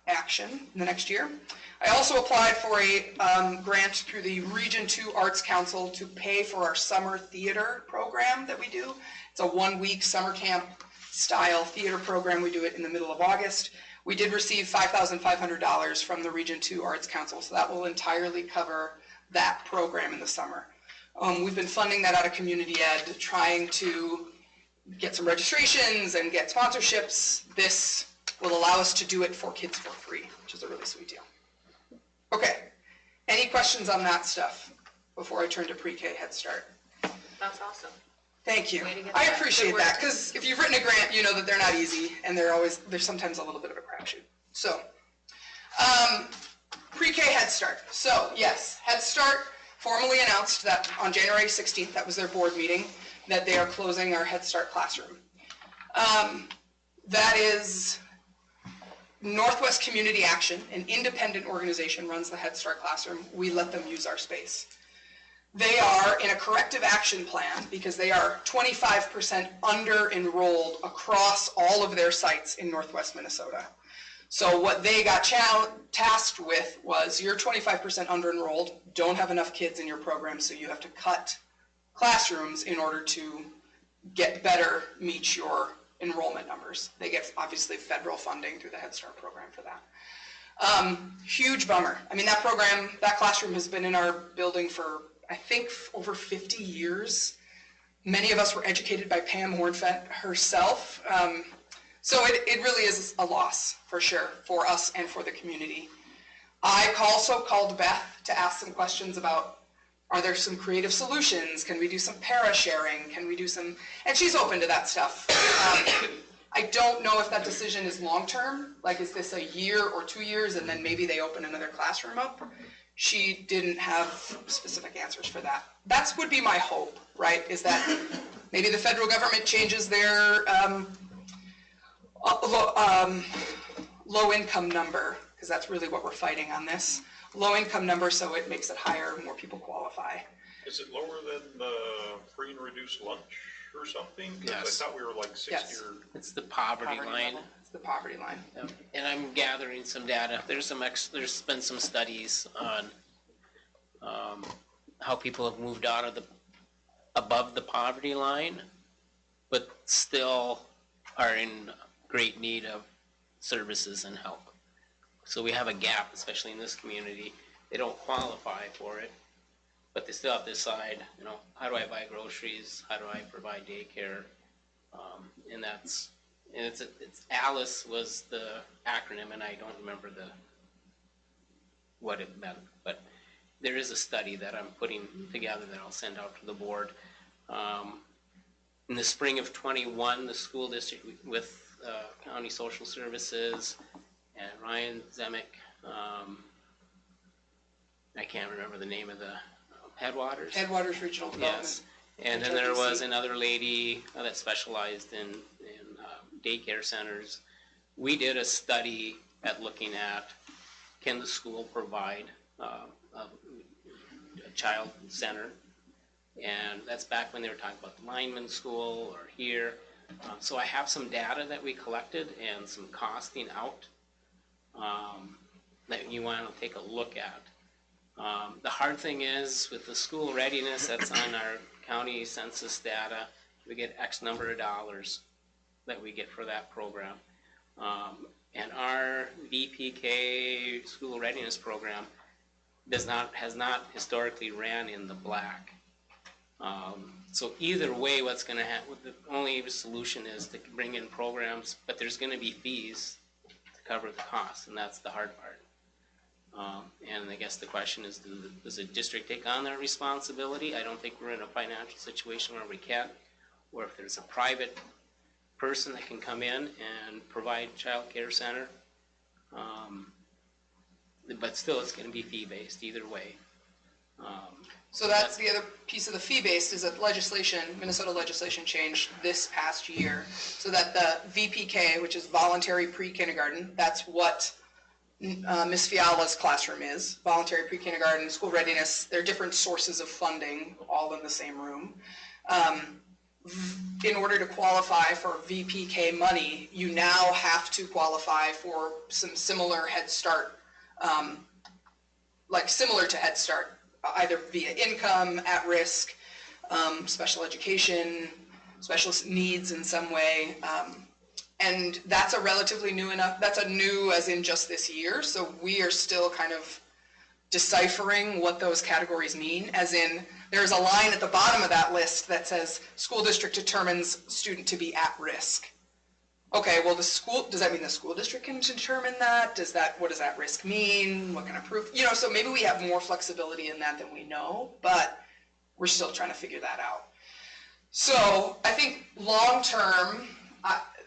action in the next year. I also applied for a grant through the Region 2 Arts Council to pay for our summer theater program that we do. It's a 1-week summer camp style theater program. We do it in the middle of August. We did receive $5,500 from the Region 2 Arts Council, so that will entirely cover that program in the summer. We've been funding that out of community ed, trying to get some registrations and get sponsorships. This will allow us to do it for kids for free, which is a really sweet deal. Okay, any questions on that stuff before I turn to pre-K Head Start?
That's awesome.
Thank you.
Way to get
I
that.
appreciate
Good
that,
work.
because if you've written a grant, you know that they're not easy, and there's sometimes a little bit of a crapshoot. So, pre-K Head Start. So, yes, Head Start formally announced that on January 16th, that was their board meeting, that they are closing our Head Start classroom. That is Northwest Community Action, an independent organization, runs the Head Start classroom. We let them use our space. They are in a corrective action plan because they are 25% under-enrolled across all of their sites in Northwest Minnesota. So what they got tasked with was, you're 25% under-enrolled, don't have enough kids in your program, so you have to cut classrooms in order to meet your enrollment numbers. They get, obviously, federal funding through the Head Start program for that. Huge bummer. I mean, that classroom has been in our building for, I think, over 50 years. Many of us were educated by Pam Hornfett herself. So it really is a loss, for sure, for us and for the community. I also called Beth to ask some questions about, are there some creative solutions? Can we do some para-sharing? Can we do some, and she's open to that stuff. I don't know if that decision is long-term, like is this a year or 2 years and then maybe they open another classroom up? She didn't have specific answers for that. That would be my hope, right, is that maybe the federal government changes their low-income number, because that's really what we're fighting on this. Low-income number, so it makes it higher, more people qualify.
Is it lower than the free and reduced lunch or something? 'Cause
Yes.
I thought we were like 60 or...
It's the poverty line.
level. It's the poverty line.
Yep. And I'm gathering some data. There's been some studies on how people have moved out of above the poverty line, but still are in great need of services and help. So we have a gap, especially in this community. They don't qualify for it, but they still have to decide, how do I buy groceries? How do I provide daycare? And it's ALICE was the acronym, and I don't remember what it meant, but there is a study that I'm putting together that I'll send out to the board. In the spring of '21, the school district with County Social Services and Ryan Zemek, I can't remember the name of the Headwaters.
Headwaters Regional Development.
Yes, and then there was another lady that specialized in daycare centers. We did a study at looking at, can the school provide a child center And that's back when they were talking about the lineman school or here. So I have some data that we collected and some costing out that you want to take a look at. The hard thing is with the school readiness that's on our county census data, we get X number of dollars that we get for that program. And our VPK school readiness program has not historically ran in the black. So either way, what's going to happen, the only solution is to bring in programs, but there's going to be fees to cover the costs, and that's the hard part. And I guess the question is, does the district take on that responsibility? I don't think we're in a financial situation where we can, or if there's a private person that can come in and provide child care center. But still, it's going to be fee-based either way.
So that's the other piece of the fee-based is that Minnesota legislation changed this past year so that the VPK, which is voluntary pre-kindergarten, that's what Ms. Fiala's classroom is, voluntary pre-kindergarten, school readiness. They're different sources of funding, all in the same room. In order to qualify for VPK money, you now have to qualify for some similar Head Start, like similar to Head Start, either via income, at risk, special education, special needs in some way. And that's a relatively that's a new as in just this year. So we are still kind of deciphering what those categories mean, as in there's a line at the bottom of that list that says school district determines student to be at risk. Okay, well does that mean the school district can determine that? What does at risk mean? What kind of proof? So maybe we have more flexibility in that than we know, but we're still trying to figure that out. So I think long term,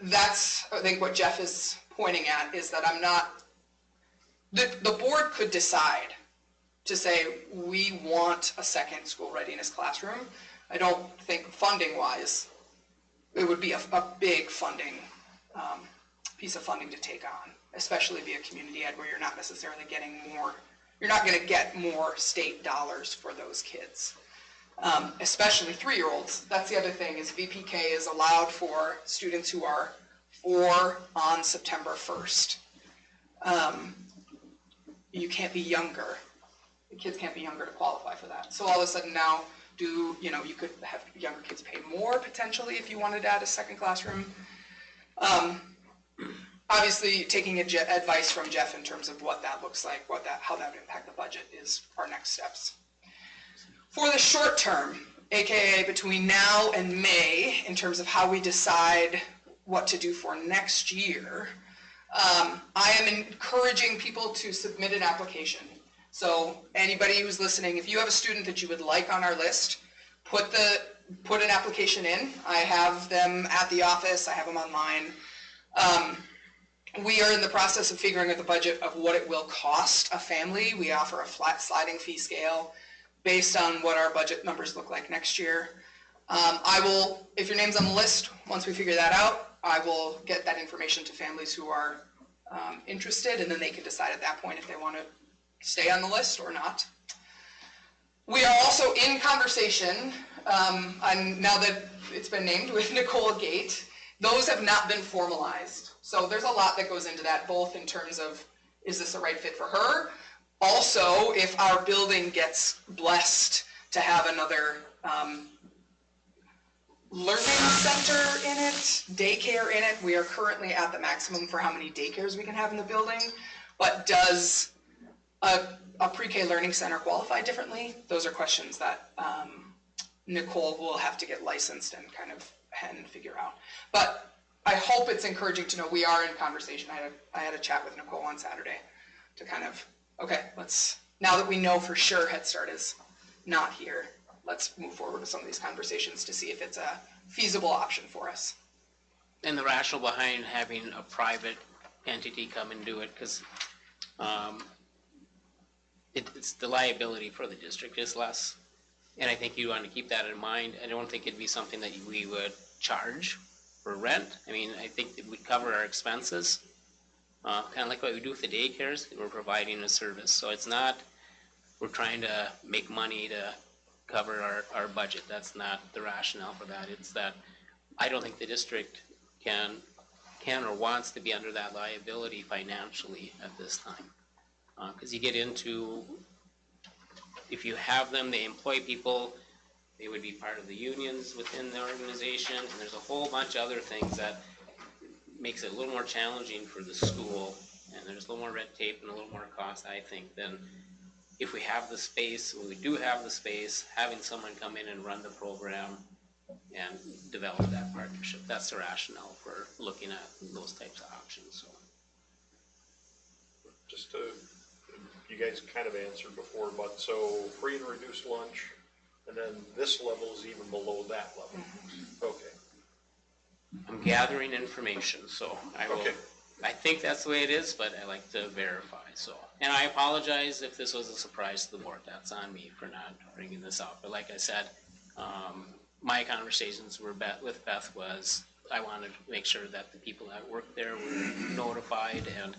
that's I think what Jeff is pointing at is that the board could decide to say we want a second school readiness classroom. I don't think funding wise it would be a big funding piece of funding to take on, especially via community ed where you're not necessarily getting more, you're not going to get more state dollars for those kids, especially 3-year-olds. That's the other thing is VPK is allowed for students who are 4 on September 1st. You can't be younger. The kids can't be younger to qualify for that. So all of a sudden now, you could have younger kids pay more potentially if you wanted to add a second classroom. Obviously, taking advice from Jeff in terms of what that looks like, how that would impact the budget is our next steps. For the short term, aka between now and May, in terms of how we decide what to do for next year, I am encouraging people to submit an application. So anybody who's listening, if you have a student that you would like on our list, put an application in. I have them at the office, I have them online. We are in the process of figuring out the budget of what it will cost a family. We offer a flat sliding fee scale based on what our budget numbers look like next year. If your name's on the list, once we figure that out, I will get that information to families who are interested, and then they can decide at that point if they want to stay on the list or not. We are also in conversation, and now that it's been named, with Nicole Gate. Those have not been formalized. So there's a lot that goes into that, both in terms of, is this a right fit for her? Also, if our building gets blessed to have another learning center in it, daycare in it. We are currently at the maximum for how many daycares we can have in the building, but does a pre-K learning center qualify differently? Those are questions that Nicole will have to get licensed and kind of figure out. But I hope it's encouraging to know we are in conversation. I had a chat with Nicole on Saturday to kind of, okay, now that we know for sure Head Start is not here, let's move forward with some of these conversations to see if it's a feasible option for us.
And the rationale behind having a private entity come and do it, because it's the liability for the district is less. And I think you want to keep that in mind. I don't think it'd be something that we would charge for rent. I mean, I think that we'd cover our expenses, kind of like what we do with the daycares. We're providing a service. So it's not, we're trying to make money to cover our budget. That's not the rationale for that. It's that I don't think the district can or wants to be under that liability financially at this time. Because you get into, if you have them, they employ people, they would be part of the unions within the organization, and there's a whole bunch of other things that makes it a little more challenging for the school, and there's a little more red tape and a little more cost, I think, than if we have the space, when we do have the space, having someone come in and run the program and develop that partnership. That's the rationale for looking at those types of options, so.
Just to, you guys kind of answered before, but so free and reduced lunch, and then this level is even below that level. Okay.
I'm gathering information, so I will,
Okay.
I think that's the way it is, but I like to verify, so. And I apologize if this was a surprise to the board. That's on me for not bringing this up. But like I said, my conversations with Beth was, I wanted to make sure that the people that worked there were notified, and,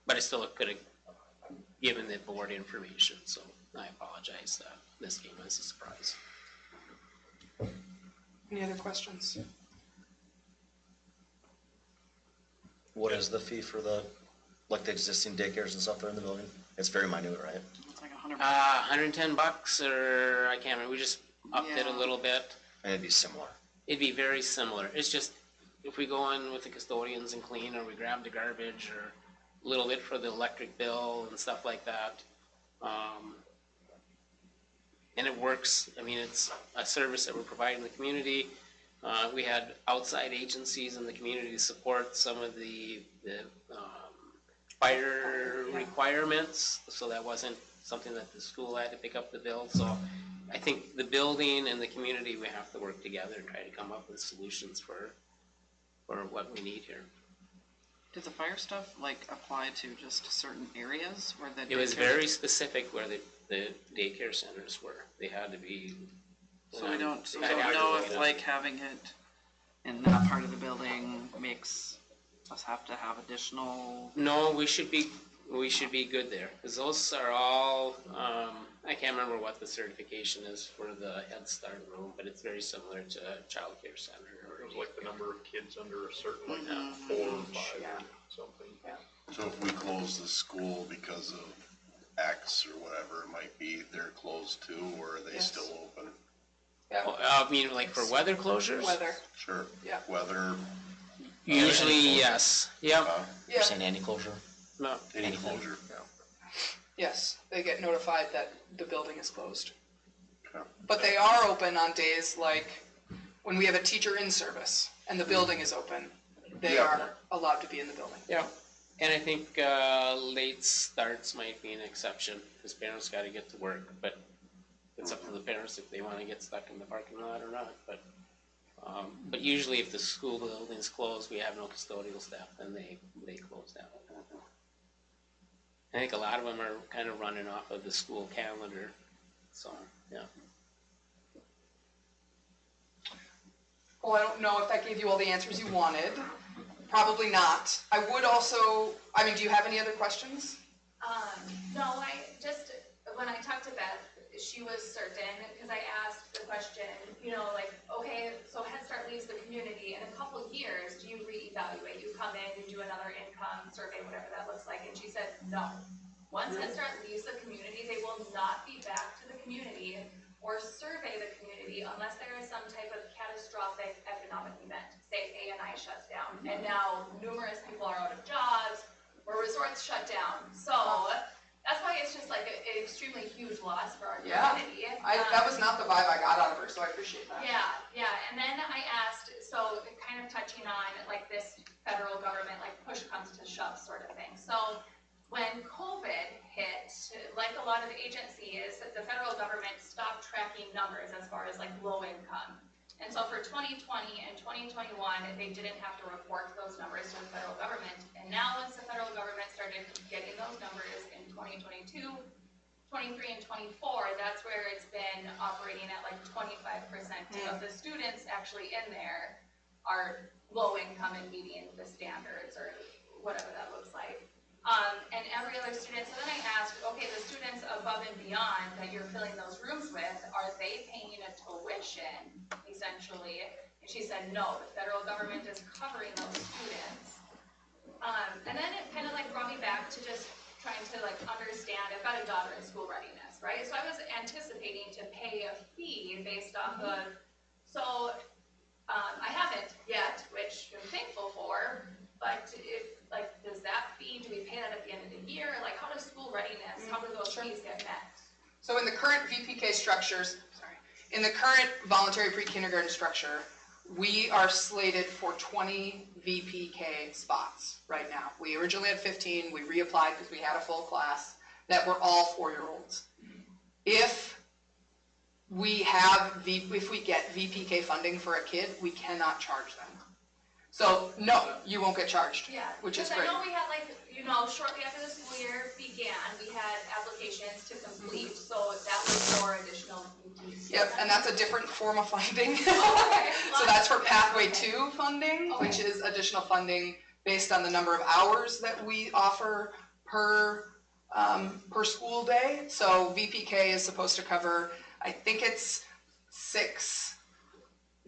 but I still could have given the board information, so I apologize that this came as a surprise.
Any other questions?
What is the fee for the, like the existing daycares and stuff that are in the building? It's very minute, right?
It's like $100.
$110, or I can't remember, we just upped it a
Yeah.
little bit.
And it'd be similar.
It'd be very similar. It's just, if we go in with the custodians and clean, or we grab the garbage, or a little bit for the electric bill and stuff like that. And it works. I mean, it's a service that we're providing the community. We had outside agencies in the community to support some of the fire requirements, so that wasn't something that the school had to pick up the bill. So I think the building and the community, we have to work together and try to come up with solutions for what we need here.
Did the fire stuff like apply to just certain areas where the
It was
daycare-
very specific where the daycare centers were. They had to be.
So we don't
I'd have to
know
look
if
it up.
like having it in that part of the building makes us have to have additional.
No, we should be good there, because those are all, I can't remember what the certification is for the Head Start room, but it's very similar to a child care center.
It was like the number of kids under a certain, like 4 or 5 or something.
So if we close the school because of X or whatever it might be, they're closed too, or are they
Yes.
still open?
I mean, like for weather closures?
Weather,
Sure.
Yeah.
Weather,
Usually, yes. Yep.
You're saying any closure?
No.
any closure.
yes, they get notified that the building is closed.
Okay.
But they are open on days like when we have a teacher in service and the building is open, they
Yeah.
are allowed to be in the building.
Yeah. And I think late starts might be an exception, because parents got to get to work, but it's up to the parents if they want to get stuck in the parking lot or not. But usually if the school building's closed, we have no custodial staff, then they close down. I think a lot of them are kind of running off of the school calendar, so, yeah.
Well, I don't know if that gave you all the answers you wanted. Probably not. I would also, I mean, do you have any other questions?
No, when I talked to Beth, she was certain, because I asked the question, like, okay, so Head Start leaves the community, in a couple years, do you reevaluate? You come in, you do another income survey, whatever that looks like, and she said, no. Once Head Start leaves the community, they will not be back to the community or survey the community unless there is some type of catastrophic economic event. Say A&I shuts down, and now numerous people are out of jobs, or resorts shut down. So that's why it's just like an extremely huge loss for our community.
That was not the vibe I got out of her, so I appreciate that.
Yeah, and then I asked, so kind of touching on like this federal government, like push comes to shove sort of thing. So when COVID hit, like a lot of agencies, the federal government stopped tracking numbers as far as like low income. And so for 2020 and 2021, they didn't have to report those numbers to the federal government. And now once the federal government started getting those numbers in 2022, 23, and 24, that's where it's been operating at like 25% of the students actually in there are low income and meeting the standards or whatever that looks like. And every other student, so then I asked, okay, the students above and beyond that you're filling those rooms with, are they paying a tuition, essentially? And she said, no, the federal government is covering those students. And then it kind of like brought me back to just trying to like understand, I've got a daughter in school readiness, right? So I was anticipating to pay a fee based off of, so I haven't yet, which I'm thankful for, but if, like, does that fee, do we pay that at the end of the year? Like, how does school readiness, how do those fees get met?
So in the current VPK structures, in the current voluntary pre-kindergarten structure, we are slated for 20 VPK spots right now. We originally had 15, we reapplied because we had a full class that were all 4-year-olds. If we get VPK funding for a kid, we cannot charge them. So, no, you won't get charged,
Yeah,
which is
because
great.
I know we had like, shortly after the school year began, we had applications to complete, so that was for additional VPs.
Yep, and that's a different form of funding.
Okay.
So that's for Pathway 2 funding, which is additional funding based on the number of hours that we offer per school day. So VPK is supposed to cover, I think it's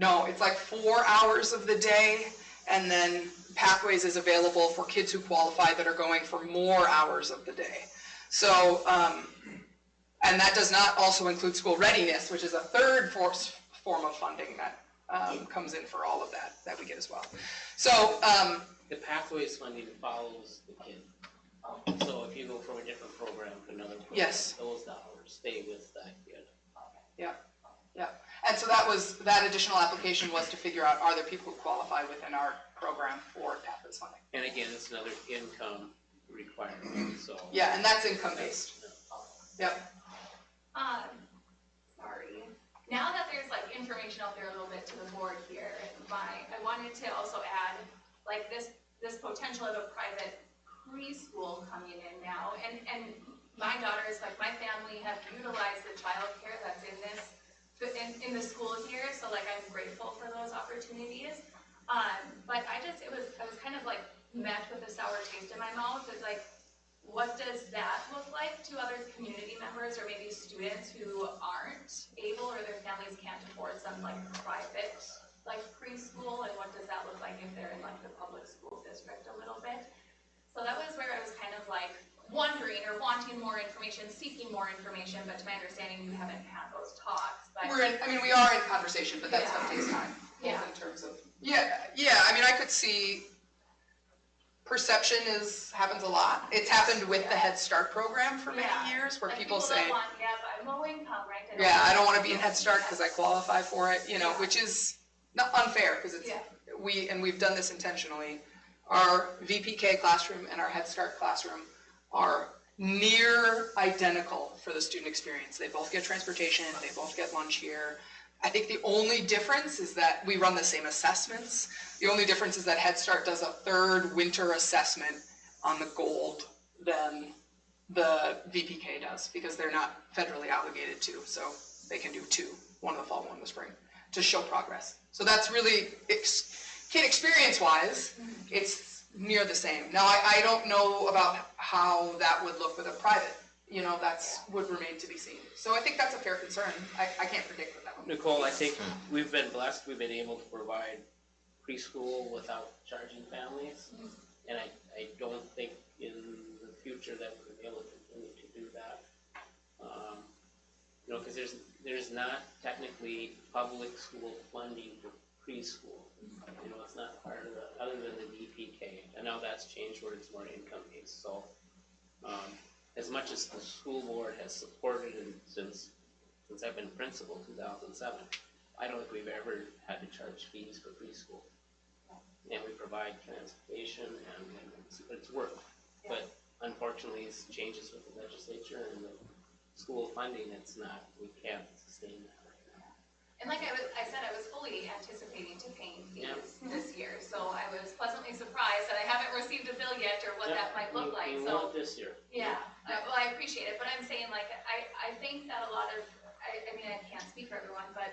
4 hours of the day, and then Pathways is available for kids who qualify that are going for more hours of the day. So, and that does not also include school readiness, which is a third form of funding that comes in for all of that we get as well. So,
The Pathways funding follows the kid. So if you go from a different program to another program,
Yes.
those dollars stay with that kid.
yeah. And so that additional application was to figure out, are there people who qualify within our program for Pathways funding?
And again, it's another income requirement, so.
Yeah, and that's income-based. Yep.
Sorry. Now that there's like information out there a little bit to the board here, I wanted to also add like this potential of a private preschool coming in now. And my daughters, like my family, have utilized the childcare that's in the school here, so like I'm grateful for those opportunities. But I was kind of like met with a sour taste in my mouth. It's like, what does that look like to other community members or maybe students who aren't able or their families can't afford some like private like preschool, and what does that look like if they're in like the public school district a little bit? So that was where I was kind of like wondering or wanting more information, seeking more information, but to my understanding, you haven't had those talks. But
We are in conversation, but that stuff takes time.
Yeah.
In terms of, I could see perception happens a lot. It's happened with the Head Start program for many years, where
like
people say,
I'm low income, right?
I don't want to be in Head Start because I qualify for it, which is not unfair, because it's, we've done this intentionally. Our VPK classroom and our Head Start classroom are near identical for the student experience. They both get transportation, they both get lunch here. I think the only difference is that we run the same assessments. The only difference is that Head Start does a third winter assessment on the gold than the VPK does, because they're not federally obligated to, so they can do 2, one in the fall, one in the spring, to show progress. So that's really, kid experience-wise, it's near the same. Now, I don't know about how that would look with a private, that's would remain to be seen. So I think that's a fair concern. I can't predict what that would be.
Nicole, I think we've been blessed, we've been able to provide preschool without charging families. And I don't think in the future that we're going to be able to continue to do that. Because there's not technically public school funding for preschool. It's not part of other than the DPK. And now that's changed where it's more income-based. So as much as the school board has supported it since I've been principal, 2007, I don't think we've ever had to charge fees for preschool. And we provide transportation and it's worked. But unfortunately, it's changes with the legislature and the school funding, we can't sustain that right now.
And like I said, I was fully anticipating to paying fees this year, so I was pleasantly surprised that I haven't received a bill yet or what that might look like.
You
So
won't this year.
yeah, well, I appreciate it, but I'm saying like I think that a lot of I mean I can't speak for everyone, but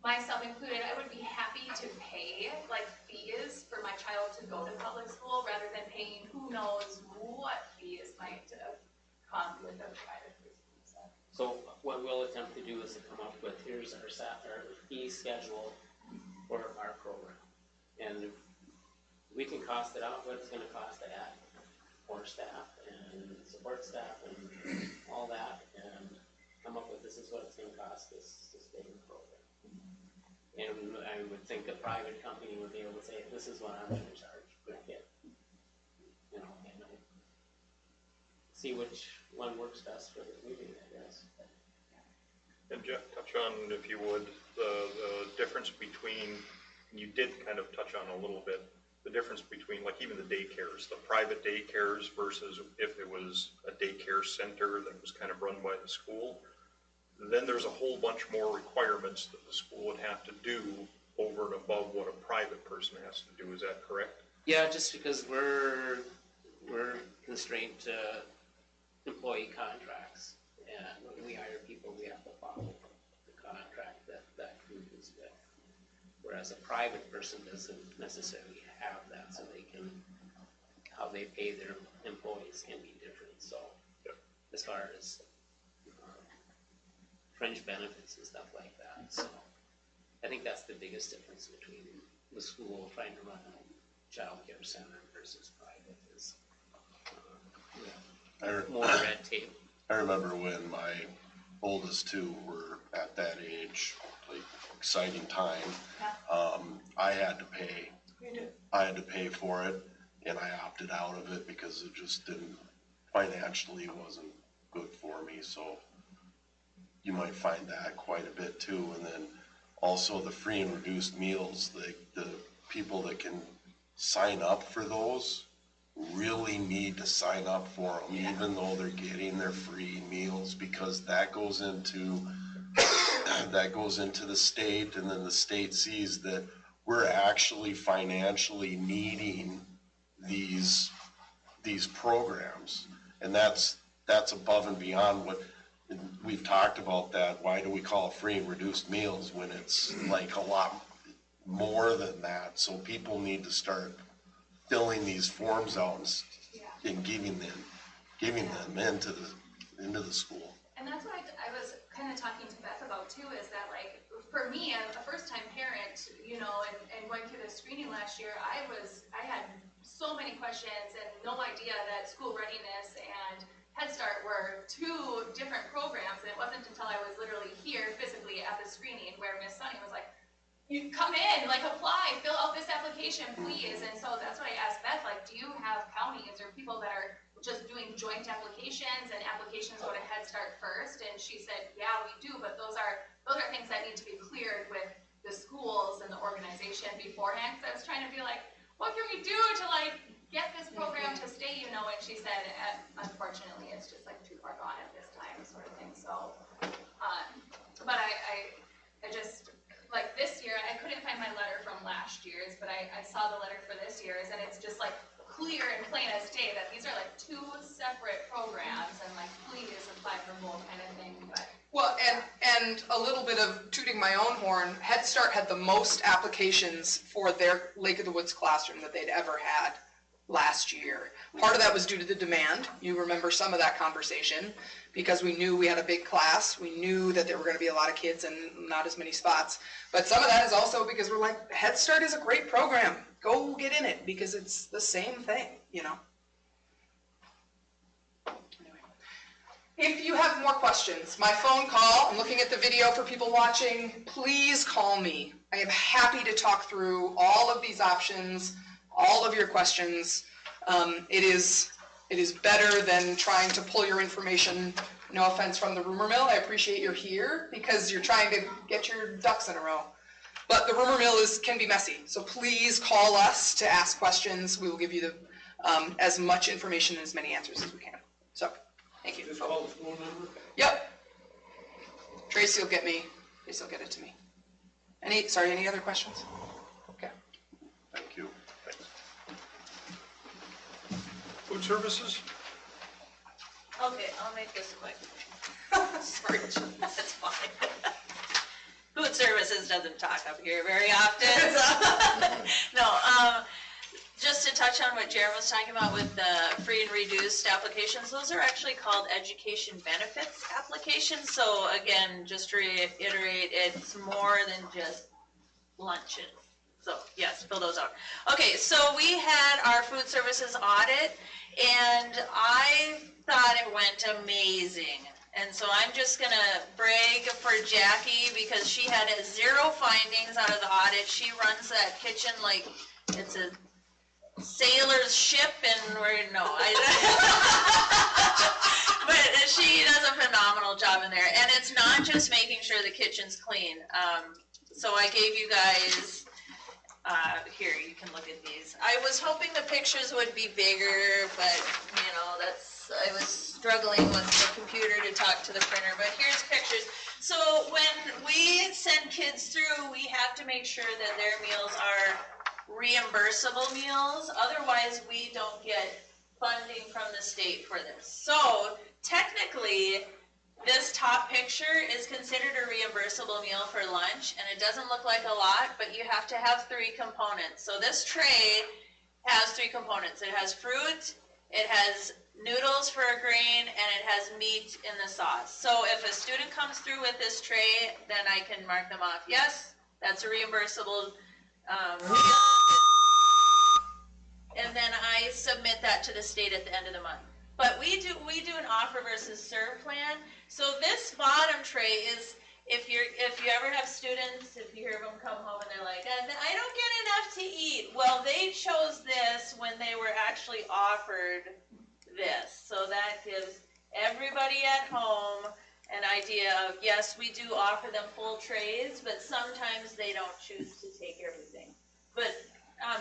myself included, I would be happy to pay like fees for my child to go to public school rather than paying who knows what fee
we can cost it out, what it's gonna cost to add more staff and support staff and all that, and come up with this is what it's gonna cost us to sustain the program. And I would think a private company would be able to say, this is what I'm gonna charge per kid. You know, and see which one works best for the community, I guess.
And Jeff, touch on, if you would, the difference between, you did kind of touch on a little bit, the difference between like even the daycares, the private daycares versus if it was a daycare center that was kind of run by the school. Then there's a whole bunch more requirements that the school would have to do over and above what a private person has to do. Is that correct?
Yeah, just because we're constrained to employee contracts, and when we hire people, we have to follow the contract that group is with. Whereas a private person doesn't necessarily have that, so they can, how they pay their employees can be different, so. As far as fringe benefits and stuff like that, so. I think that's the biggest difference between the school trying to run a child care center versus private is more red tape.
I remember when my oldest two were at that age, like exciting time. I had to pay for it, and I opted out of it because it just didn't, financially wasn't good for me, so you might find that quite a bit too. And then also the free and reduced meals, the people that can sign up for those really need to sign up for them, even though they're getting their free meals, because that goes into the state, and then the state sees that we're actually financially needing these programs, and that's above and beyond what we've talked about. That why do we call it free and reduced meals when it's like a lot more than that? So people need to start filling these forms out and giving them into the school.
And that's what I was kind of talking to Beth about too, is that like, for me, a first-time parent, you know, and going through the screening last year, I had so many questions and no idea that school readiness and Head Start were two different programs. And it wasn't until I was literally here physically at the screening where Miss Sunny was like, you come in, like apply, fill out this application, please. And so that's what I asked Beth, like, do you have counties or people that are just doing joint applications, and applications go to Head Start first? And she said, yeah, we do, but those are things that need to be cleared with the schools and the organization beforehand. So I was trying to be like, what can we do to like get this program to stay, you know? And she said, unfortunately, it's just like too far gone at this time, sort of thing. So, but I just, like this year, I couldn't find my letter from last year's, but I saw the letter for this year's, and it's just like clear and plain as day that these are like two separate programs, and like please apply for both kind of thing. But
Well, and a little bit of tooting my own horn, Head Start had the most applications for their Lake of the Woods classroom that they'd ever had last year. Part of that was due to the demand. You remember some of that conversation, because we knew we had a big class. We knew that there were going to be a lot of kids and not as many spots. But some of that is also because we're like, Head Start is a great program. Go get in it, because it's the same thing, you know. Anyway. If you have more questions, my phone call, I'm looking at the video for people watching, please call me. I am happy to talk through all of these options, all of your questions. It is better than trying to pull your information, no offense, from the rumor mill. I appreciate you're here because you're trying to get your ducks in a row. But the rumor mill can be messy, so please call us to ask questions. We will give you as much information and as many answers as we can. So, thank you.
Just call the school number?
Yep. Tracy will get it to me. Any other questions? Okay.
Thank you.
Food services?
Okay, I'll make this quick.
Sorry.
That's fine. Food services doesn't talk up here very often, so. No, just to touch on what Jared was talking about with the free and reduced applications, those are actually called education benefits applications. So again, just to reiterate, it's more than just lunches. So yes, filled out those out. Okay, so we had our food services audit, and I thought it went amazing. And so I'm just gonna brag for Jackie because she had 0 findings out of the audit. She runs that kitchen like it's a sailor's ship, and but she does a phenomenal job in there. And it's not just making sure the kitchen's clean. So I gave you guys, here, you can look at these. I was hoping the pictures would be bigger, but I was struggling with the computer to talk to the printer, but here's pictures. So when we send kids through, we have to make sure that their meals are reimbursable meals. Otherwise, we don't get funding from the state for this. So technically, this top picture is considered a reimbursable meal for lunch, and it doesn't look like a lot, but you have to have 3 components. So this tray has 3 components. It has fruit, it has noodles for a grain, and it has meat in the sauce. So if a student comes through with this tray, then I can mark them off. Yes, that's a reimbursable meal. And then I submit that to the state at the end of the month. But we do an offer versus serve plan. So this bottom tray is, if you ever have students, if you hear them come home and they're like, I don't get enough to eat. Well, they chose this when they were actually offered this. So that gives everybody at home an idea of, yes, we do offer them full trays, but sometimes they don't choose to take everything. But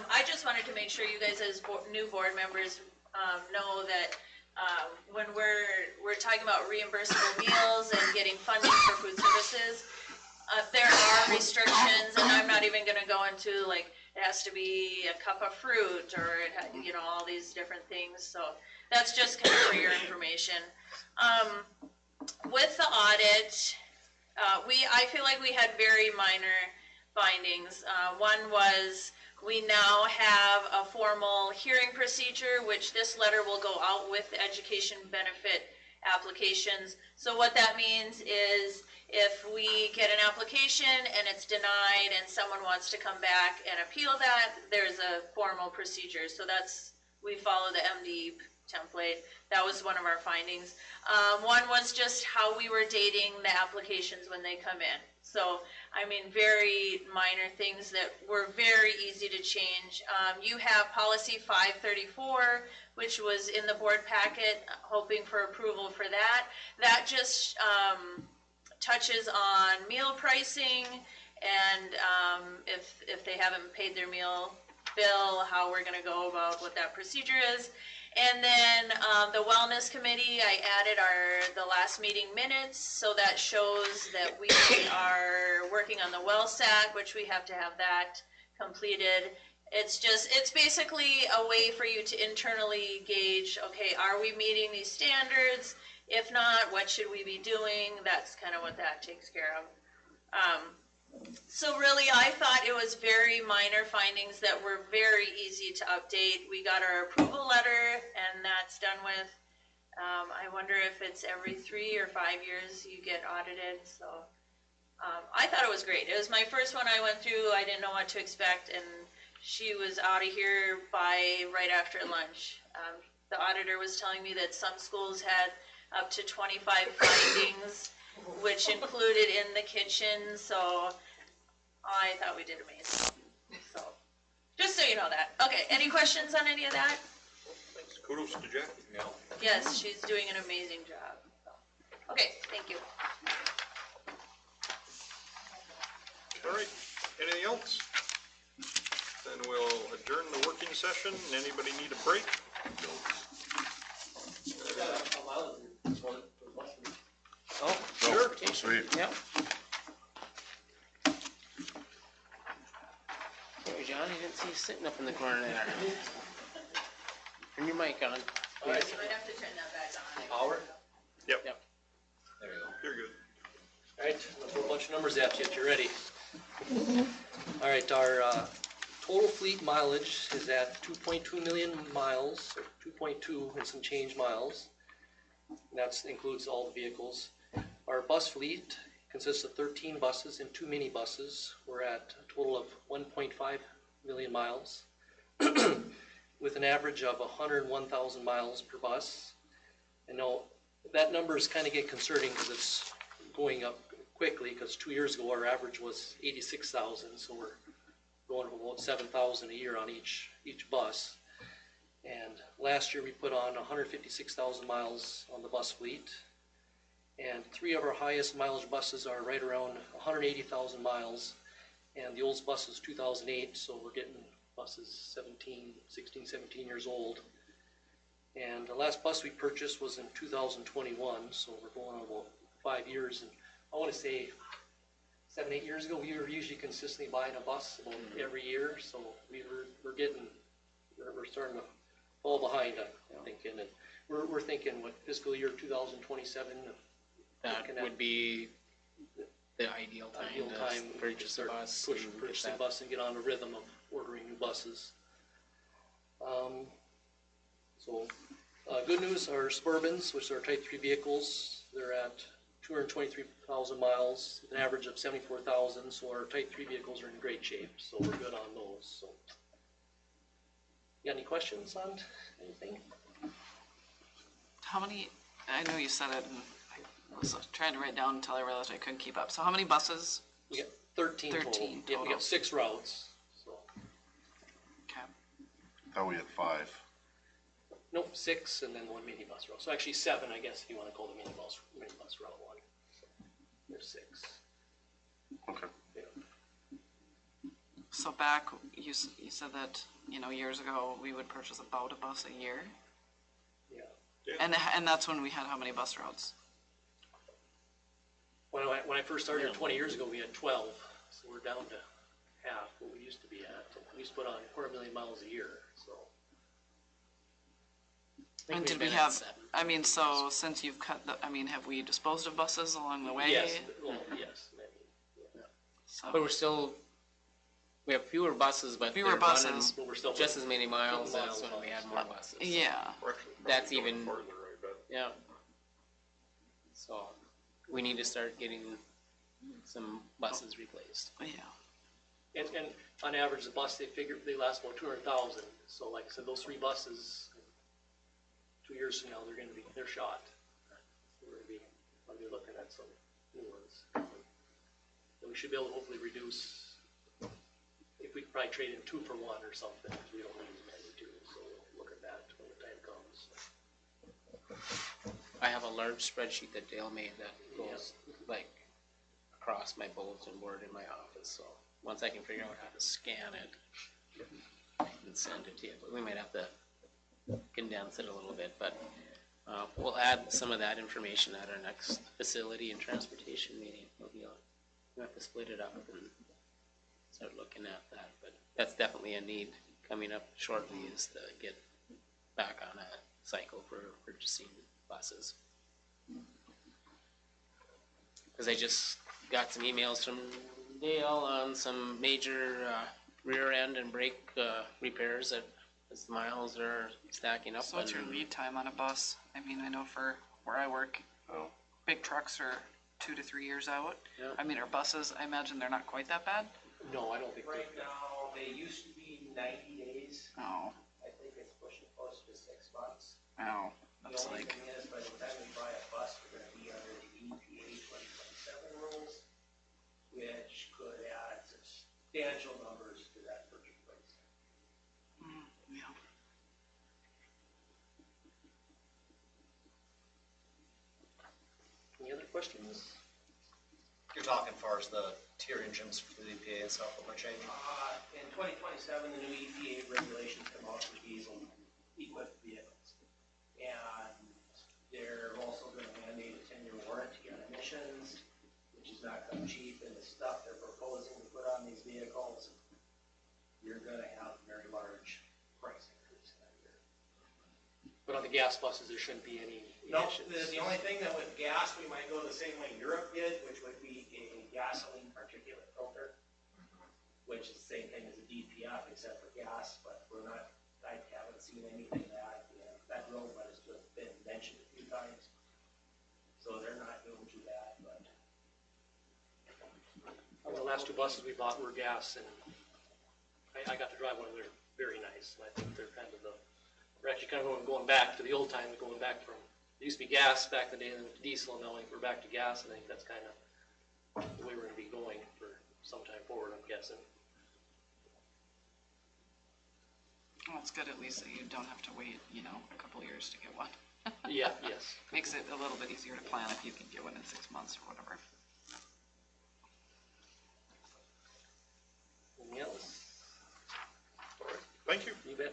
I just wanted to make sure you guys as new board members know that when we're talking about reimbursable meals and getting funding for food services, there are restrictions, and I'm not even going to go into like it has to be a cup of fruit or all these different things. So that's just kind of for your information. With the audit, I feel like we had very minor findings. One was we now have a formal hearing procedure, which this letter will go out with the education benefit applications. So what that means is if we get an application and it's denied and someone wants to come back and appeal that, there's a formal procedure. So we follow the MD template. That was one of our findings. One was just how we were dating the applications when they come in. So, very minor things that were very easy to change. You have policy 534, which was in the board packet, hoping for approval for that. That just touches on meal pricing and if they haven't paid their meal bill, how we're going to go about what that procedure is. And then the wellness committee, I added the last meeting minutes, so that shows that we are working on the WellSat, which we have to have that completed. It's basically a way for you to internally gauge, okay, are we meeting these standards? If not, what should we be doing? That's kind of what that takes care of. So really, I thought it was very minor findings that were very easy to update. We got our approval letter, and that's done with. I wonder if it's every 3 or 5 years you get audited. So I thought it was great. It was my first one I went through. I didn't know what to expect, and she was out of here by right after lunch. The auditor was telling me that some schools had up to 25 findings, which included in the kitchen, so I thought we did amazing. So, just so you know that. Okay, any questions on any of that?
Thanks. Kudos to Jackie. Yeah.
Yes, she's doing an amazing job. So, okay, thank you.
All right, anything else? Then we'll adjourn the working session. Anybody need a break?
Oh,
Sure.
Sweet.
yep. Hey, John, I didn't see you sitting up in the corner there. Turn your mic on.
You might have to turn that back on.
Howard?
Yep.
Yep.
There you go.
You're good.
All right, I'll throw a bunch of numbers at you if you're ready. All right, our total fleet mileage is at 2.2 million miles, or 2.2 and some change miles. And that includes all the vehicles. Our bus fleet consists of 13 buses and 2 minibuses. We're at a total of 1.5 million miles, with an average of 101,000 miles per bus. And now, that number is kind of getting concerning because it's going up quickly, because 2 years ago, our average was 86,000, so we're going to about 7,000 a year on each bus. And last year, we put on 156,000 miles on the bus fleet. And 3 of our highest mileage buses are right around 180,000 miles. And the oldest bus is 2008, so we're getting buses 16, 17 years old. And the last bus we purchased was in 2021, so we're going on about 5 years. And I want to say 7, 8 years ago, we were usually consistently buying a bus about every year. So we're starting to fall behind, I'm thinking. And we're thinking, what, fiscal year 2027?
That would be the ideal time to purchase a bus.
Purchase a bus and get on a rhythm of ordering new buses. Good news, our Suburbans, which are Type 3 vehicles, they're at 223,000 miles, with an average of 74,000, so our Type 3 vehicles are in great shape, so we're good on those. So, you got any questions on anything?
How many, I know you said it, and I was trying to write down until I realized I couldn't keep up. So how many buses?
We got 13 total.
13
Yeah, we
total.
got 6 routes, so.
Okay.
Thought we had 5.
Nope, 6 and then 1 minibus route. So actually 7, I guess, if you want to call the minibus route 1. So there's 6.
Okay.
Yeah.
So back, you said that, years ago, we would purchase about a bus a year?
Yeah.
And that's when we had how many bus routes?
When I first started 20 years ago, we had 12, so we're down to half what we used to be at. We used to put on 250,000 miles a year, so.
And did we have, so since you've cut have we disposed of buses along the way?
Yes, well, yes.
So,
But we have fewer buses, but
Fewer
they're
buses.
running
But we're still.
just as many miles as when we had more buses.
yeah,
We're actually
That's
probably going
even-
further, I bet.
Yeah. So we need to start getting some buses replaced.
yeah.
And on average, the bus, they last about 200,000. So like I said, those 3 buses, 2 years from now, they're shot. So we're gonna be looking at some new ones. And we should be able to hopefully reduce, if we could probably trade in 2 for 1 or something, because we don't need as many too. So we'll look at that when the time comes.
I have a large spreadsheet that Dale made that goes like across my bulletin board in my office. So once I can figure out how to scan it, I can send it to you. But we might have to condense it a little bit. But we'll add some of that information at our next facility and transportation meeting. We'll have to split it up and start looking at that. But that's definitely a need coming up shortly, is to get back on a cycle for purchasing buses. Because I just got some emails from Dale on some major rear end and brake repairs that as the miles are stacking up.
So what's your lead time on a bus? I know for where I work,
Oh.
big trucks are 2 to 3 years out.
Yeah.
Our buses, I imagine they're not quite that bad?
No, I don't think
Right now, they used to be 90 days.
Oh,
I think it's pushing close to 6 months.
oh,
The
that's
only
like,
thing is, by the time we buy a bus, we're gonna be under the EPA 2027 rules, which could add substantial numbers to that purchase price.
yeah.
Any other questions?
You're talking far as the tier engines for the EPA and stuff, what we're changing?
In 2027, the new EPA regulations come out for diesel equipped vehicles. And they're also gonna mandate a 10-year warranty on emissions, which is not come cheap, and the stuff they're proposing to put on these vehicles, you're gonna have very large price increase that year.
But on the gas buses, there shouldn't be any
No,
emissions.
the only thing that with gas, we might go the same way Europe did, which would be a gasoline particulate filter, which is the same thing as a DPF except for gas, but I haven't seen anything that robot has just been mentioned a few times. So they're not doing too bad, but.
The last 2 buses we bought were gas, and I got to drive one, and they're very nice, and I think they're kind of we're actually kind of going back to the old times, going back from, it used to be gas back in the day, and then diesel, and now we're back to gas, and I think that's kind of the way we're gonna be going for some time forward, I'm guessing.
Well, it's good at least that you don't have to wait, a couple of years to get one.
Yeah, yes.
Makes it a little bit easier to plan if you can get one in 6 months or whatever.
Anything else?
All right, thank you.
You bet.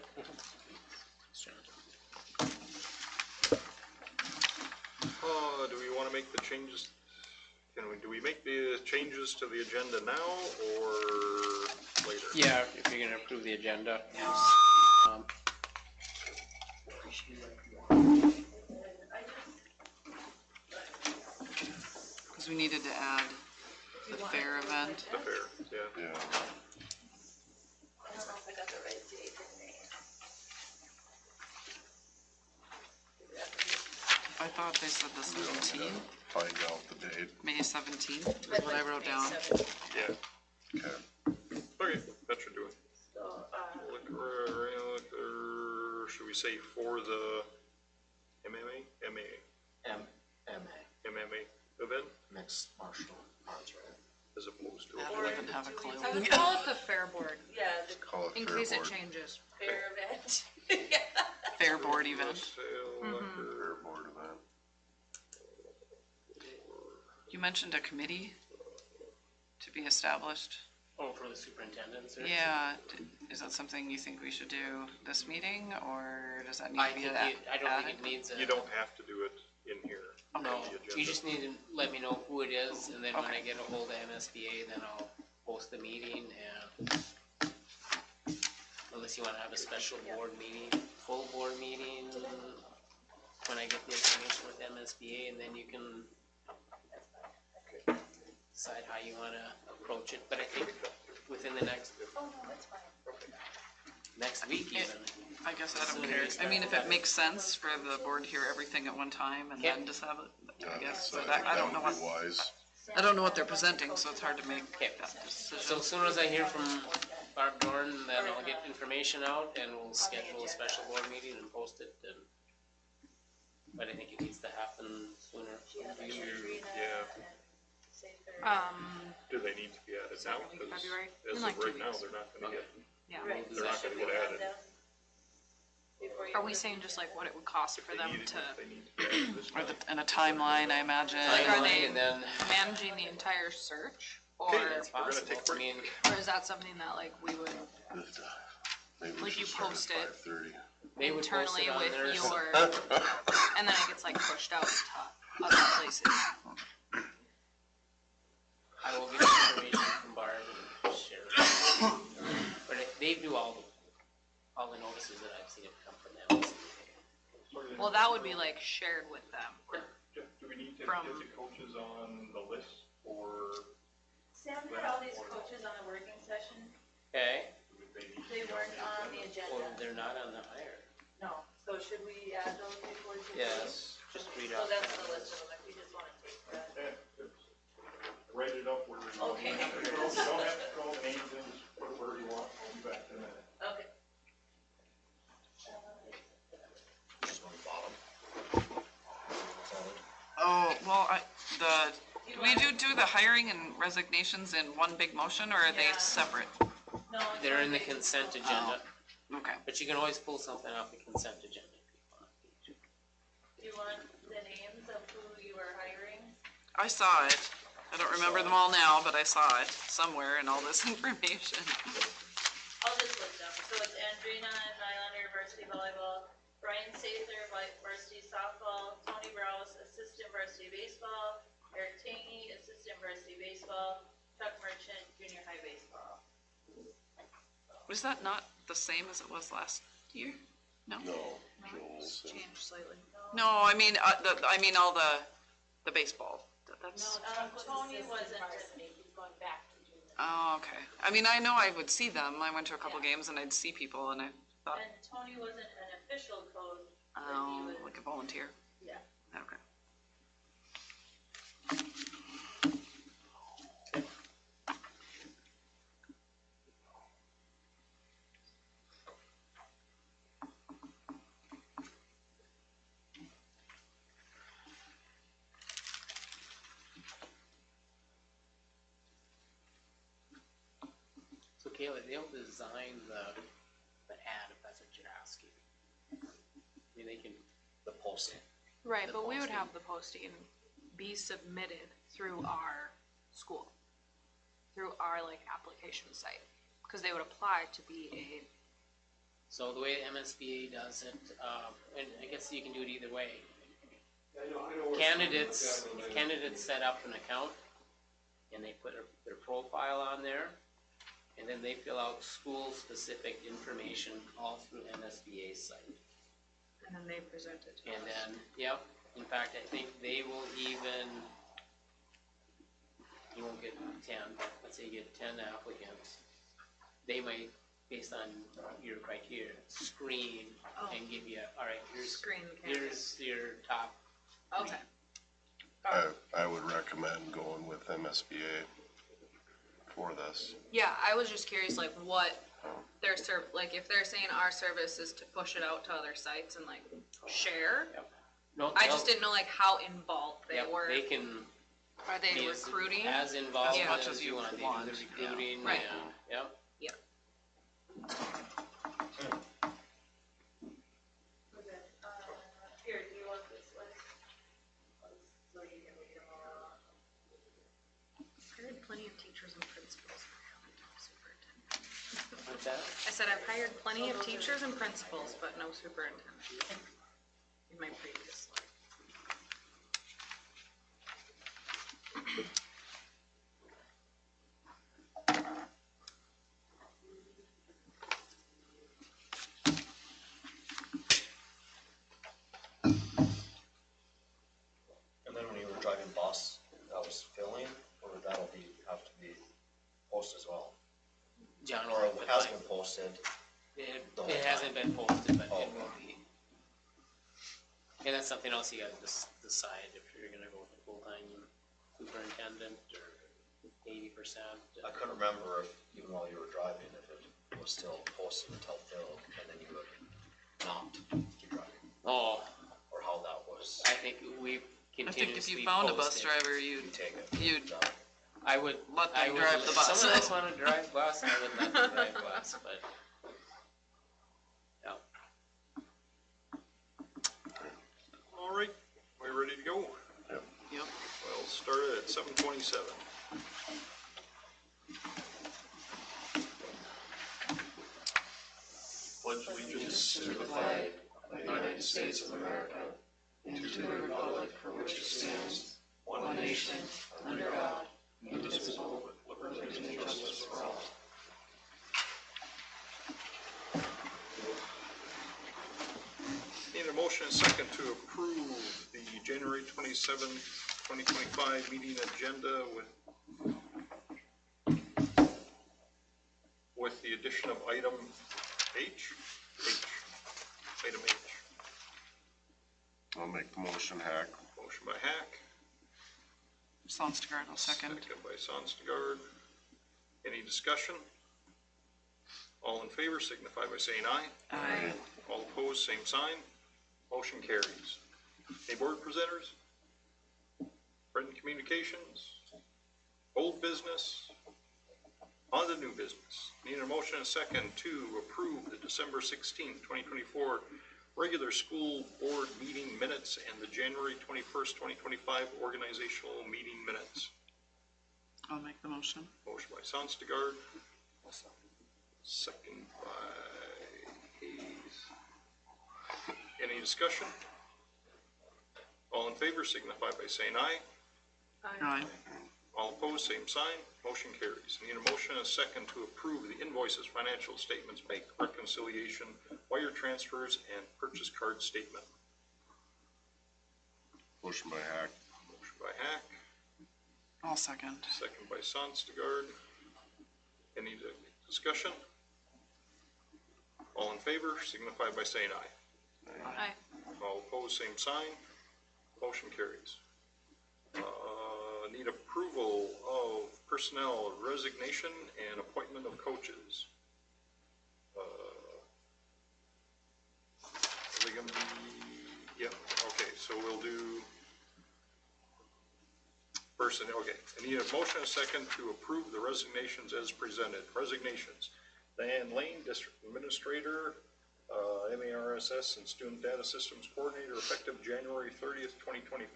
Do we want to make the changes? Do we make the changes to the agenda now or later?
Yeah, if you're gonna approve the agenda.
Because we needed to add the fair event.
The fair, yeah.
Yeah.
I don't know if I got the right date or name.
I thought they said the 17th,
Find out the date.
May 17th is what I wrote down.
Yeah.
Okay.
Okay, that should do it.
So,
Liquor, should we say for the MMA? MMA event
Mixed martial arts, right?
as opposed to.
I don't even have a clue.
I would call it the Fair Board,
yeah, the
Call it
in
fair
case it
board.
changes.
fair event. Yeah.
Fair board event.
Sale,
Mm-hmm.
liquor.
Fair board event.
You mentioned a committee to be established.
Oh, for the superintendent search?
Yeah, is that something you think we should do this meeting, or does that need
I
to be
think
added?
I don't think it needs a.
You don't have to do it in here.
No,
on the agenda.
you just need to let me know who it is, and then when
Okay.
I get a hold of MSBA, then I'll post the meeting, and unless you wanna have a special board meeting, full board meeting, when I get the information with MSBA, and then you can decide how you wanna approach it, but I think within the next week even.
I guess I don't
Sooner
care.
is
I mean, if
better.
it makes sense for the board to hear everything at one time and
Yeah.
then just have it, I guess,
So
but I don't know
that would
what,
be wise.
I don't know what they're presenting, so it's hard to make
Okay.
that
So
decision.
as soon as I hear from Barb Dorn, then I'll get information out and we'll schedule a special board meeting and post it and. But I think it needs to happen sooner.
Yeah. Do they need to be added now?
Second week of
'Cause
February?
as
In
of
like 2
right now,
weeks.
they're not gonna get,
Yeah.
they're not gonna get added.
Are we saying just like what it would cost for
They
them
need,
to
they need to be added this
Or
month.
and a timeline, I imagine.
Timeline and then.
managing the entire search? Or,
Okay.
or
It's
We're gonna
possible.
take a
I
break.
mean,
is that something that like we would
Maybe we
Like
should
you
start at
post it.
5:30.
they would post
internally
it on
with
theirs.
your, and then it gets like pushed out to other places?
I will get information from Barb and share it. But they do all the notices that I've seen have come from them.
Well, that would be like shared with them.
Do we need to
From-
get the coaches on the list or
Sam had all these coaches on the working session.
Okay,
would they need to
They
be on
weren't
the
on the
agenda?
well,
agenda.
they're not on the hire.
No. So should we add those before you?
Yes, just read
So
out.
that's the list of them, if you just wanna take that.
Write it up where you want.
Okay.
You don't have to throw the names in, just put it wherever you want, I'll be back in a minute.
Okay.
Just on the bottom.
Oh, well, do we do the hiring and resignations in one big motion, or are they
Yeah.
separate?
No, it's
They're
one
in the
big-
consent agenda,
Okay.
but you can always pull something off the consent agenda. if you want.
Do you want the names of who you are hiring?
I saw it. I don't remember them all now, but I saw it somewhere in all this information.
I'll just list them. So it's Andrina and Nylander, varsity volleyball, Brian Sather, varsity softball, Tony Rouse, assistant varsity baseball, Eric Tangy, assistant varsity baseball, Chuck Merchant, junior high baseball.
Was that not the same as it was last year? No.
No,
No,
Joel's
it's
and
changed slightly.
No, I mean, all the baseball. That's,
Tony wasn't,
oh, okay. I mean, I know I would see them. I went to a couple games and I'd see people and I thought,
and Tony wasn't an official coach, but he
oh,
was,
like a volunteer.
yeah.
Okay.
Kayla, they'll design the ad, if that's what you're asking. I mean, they can,
The posting.
Right,
The
but we would
posting.
have the posting be submitted through our school, through our like application site, because they would apply to be a,
so the way MSBA does it, and I guess you can do it either way. Candidates set up an account and they put their profile on there, and then they fill out school-specific information all through MSBA's site.
and then they present it to
And
us.
then, yep, in fact, I think they will even, you won't get 10, but let's say you get 10 applicants. They might, based on your criteria, screen and give you, all right,
Screen the candidates.
here's your top.
Okay.
I would recommend going with MSBA for this.
Yeah, I was just curious, like, what their like, if they're saying our service is to push it out to other sites and like share,
No,
I just didn't know like how involved they
Yep,
were.
they can
Are they
be
recruiting?
as involved
As much
as you want. They do
want,
the recruiting,
Right.
yeah, yep.
Yeah.
Here, do you want this list? So you can read them all.
Hired plenty of teachers and principals. but haven't had a superintendent.
What's that?
I said I've hired plenty of teachers and principals, but no superintendent in my previous life.
And then when you were driving bus, that was filling, or that'll have to be posted as well?
John,
Or it has been posted?
It
the whole
hasn't
time.
been posted, but
Oh,
it will be. And that's something else you gotta decide if you're gonna go with a full-time superintendent or 80%.
I couldn't remember if, even while you were driving, if it was still posted until filled, and then you would not keep driving,
Oh,
or how that was.
I think we
I think
continuously
if you found a bus
posted.
driver,
You
you'd,
take it.
you'd
I would.
let them
I would
drive the bus.
Someone else wanna drive bus, I would let them drive bus, but. Yeah.
All right, we ready to go?
Yep.
Yep.
Well, started at 7:27. Pledge allegiance to the flag
of the United States of America, and to the republic for which it stands, one nation, under God, indivisible, with liberty and justice for all.
Need a motion and second to approve the January 27, 2025 meeting agenda with the addition of item H. Item H.
I'll make the motion, Hack.
Motion by Hack,
Sonstigard will second.
second by Sonstigard. Any discussion? All in favor signify by saying aye.
Aye.
All opposed, same sign. Motion carries. Any board presenters? Written communications? Old business? On to new business. Need a motion and a second to approve the December 16th, 2024 regular school board meeting minutes and the January 21st, 2025 organizational meeting minutes.
I'll make the motion.
Motion by Sonstigard. Second by Hayes. Any discussion? All in favor signify by saying aye.
Aye.
All opposed, same sign. Motion carries. Need a motion and a second to approve the invoices, financial statements, bank reconciliation, wire transfers, and purchase card statement.
Motion by Hack.
Motion by Hack,
I'll second.
second by Sonstigard. Any discussion? All in favor signify by saying aye.
Aye.
All opposed, same sign. Motion carries. Need approval of personnel resignation and appointment of coaches. Are they gonna be, yep, okay, so we'll do Personnel, okay. I need a motion and a second to approve the resignations as presented. Resignations. Diane Lane, District Administrator, MARSS and Student Data Systems Coordinator, effective January 30th, 2025.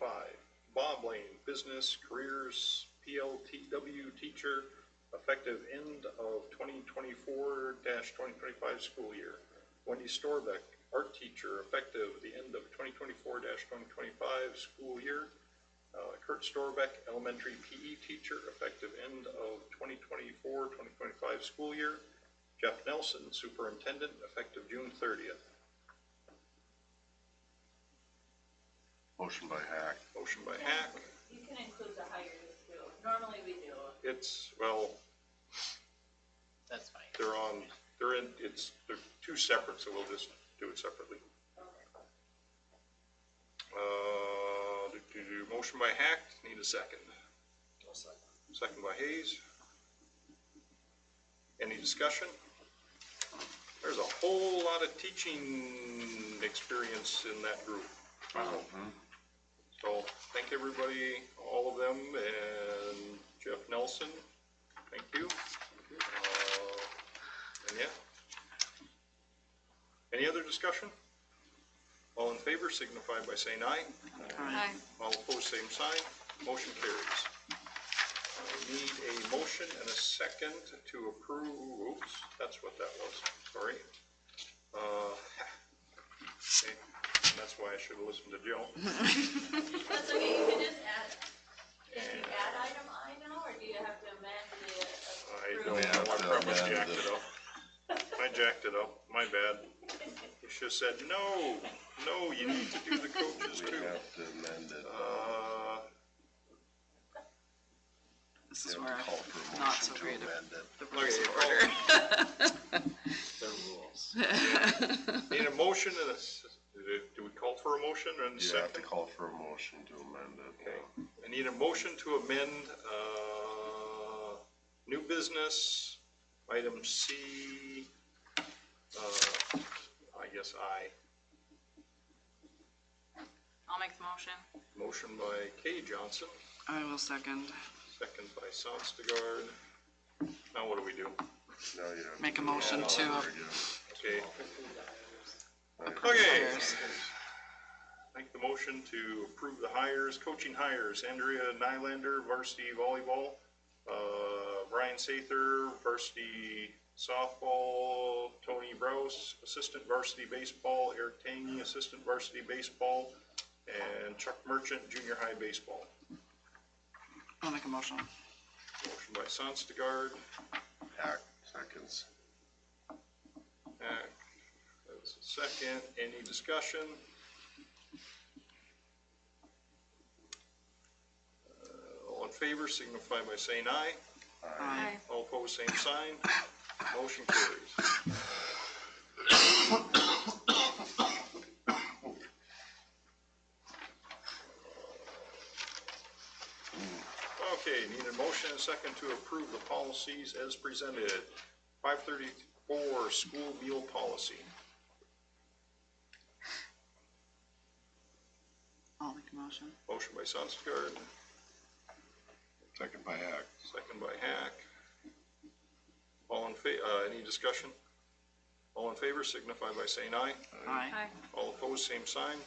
Bob Lane, Business Careers PLTW Teacher, effective end of 2024-2025 school year. Wendy Storbeck, Art Teacher, effective the end of 2024-2025 school year. Kurt Storbeck, Elementary PE Teacher, effective end of 2024-2025 school year. Jeff Nelson, Superintendent, effective June 30th.
Motion by Hack.
Motion by Hack.
You can include the hires too. Normally we do.
It's, well,
That's fine.
they're two separate, so we'll just do it separately. Motion by Hack, need a second. Second by Hayes. Any discussion? There's a whole lot of teaching experience in that group. So thank everybody, all of them, and Jeff Nelson, thank you. And yeah. Any other discussion? All in favor signify by saying aye.
Aye.
All opposed, same sign. Motion carries. I need a motion and a second to approve, oops, that's what that was, sorry. Okay, and that's why I should have listened to Joe.
That's okay, you can just add, can you add item I now, or do you have to amend the?
I don't know, I probably jacked it up. I jacked it up, my bad. You should have said, no, you need to do the coaches too.
We have to amend it.
This is
You
where
have to call for a
I'm not
motion
so
to
great
amend
at
it.
the rules of order.
The rules.
Need a motion and do we call for a motion and a
You have to
second?
call for a motion to amend it.
Okay, I need a motion to amend, new business, item C, I guess I.
I'll make the motion.
Motion by Kay Johnson,
I will second.
second by Sonstagard. Now what do we do?
Now you have
Make a
do it
motion
all
to-
over again.
Okay,
Right.
okay. Make the motion to approve the hires, coaching hires. Andrea Nylander, varsity volleyball. Brian Sather, varsity softball. Tony Brose, assistant varsity baseball. Eric Tangy, assistant varsity baseball. And Chuck Merchant, junior high baseball.
I'll make a motion.
Motion by Sonstagard.
Hack, seconds.
That's a second. Any discussion? All in favor signify by saying aye.
Aye.
All opposed, same sign. Motion carries. Okay, need a motion and a second to approve the policies as presented. 534, school meal policy.
I'll make a motion.
Motion by Sonstagard,
Second by Hack.
second by Hack. All in any discussion? All in favor signify by saying aye.
Aye.
All opposed, same sign.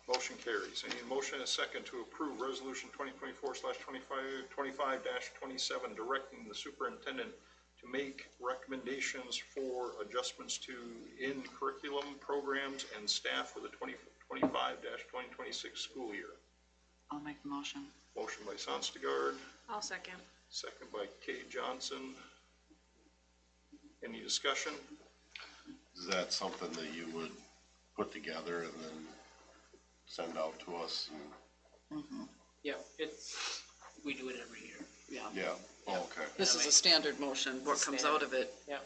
Motion carries. I need a motion and a second to approve resolution 2024/25-27, directing the superintendent to make recommendations for adjustments to in curriculum programs and staff for the 2025-2026 school year.
I'll make the motion.
Motion by Sonstagard,
I'll second.
second by Kay Johnson. Any discussion?
Is that something that you would put together and then send out to us?
Yeah, we do it every year.
Yeah.
Yeah, okay.
This is a standard motion. What comes out of it?
Yeah.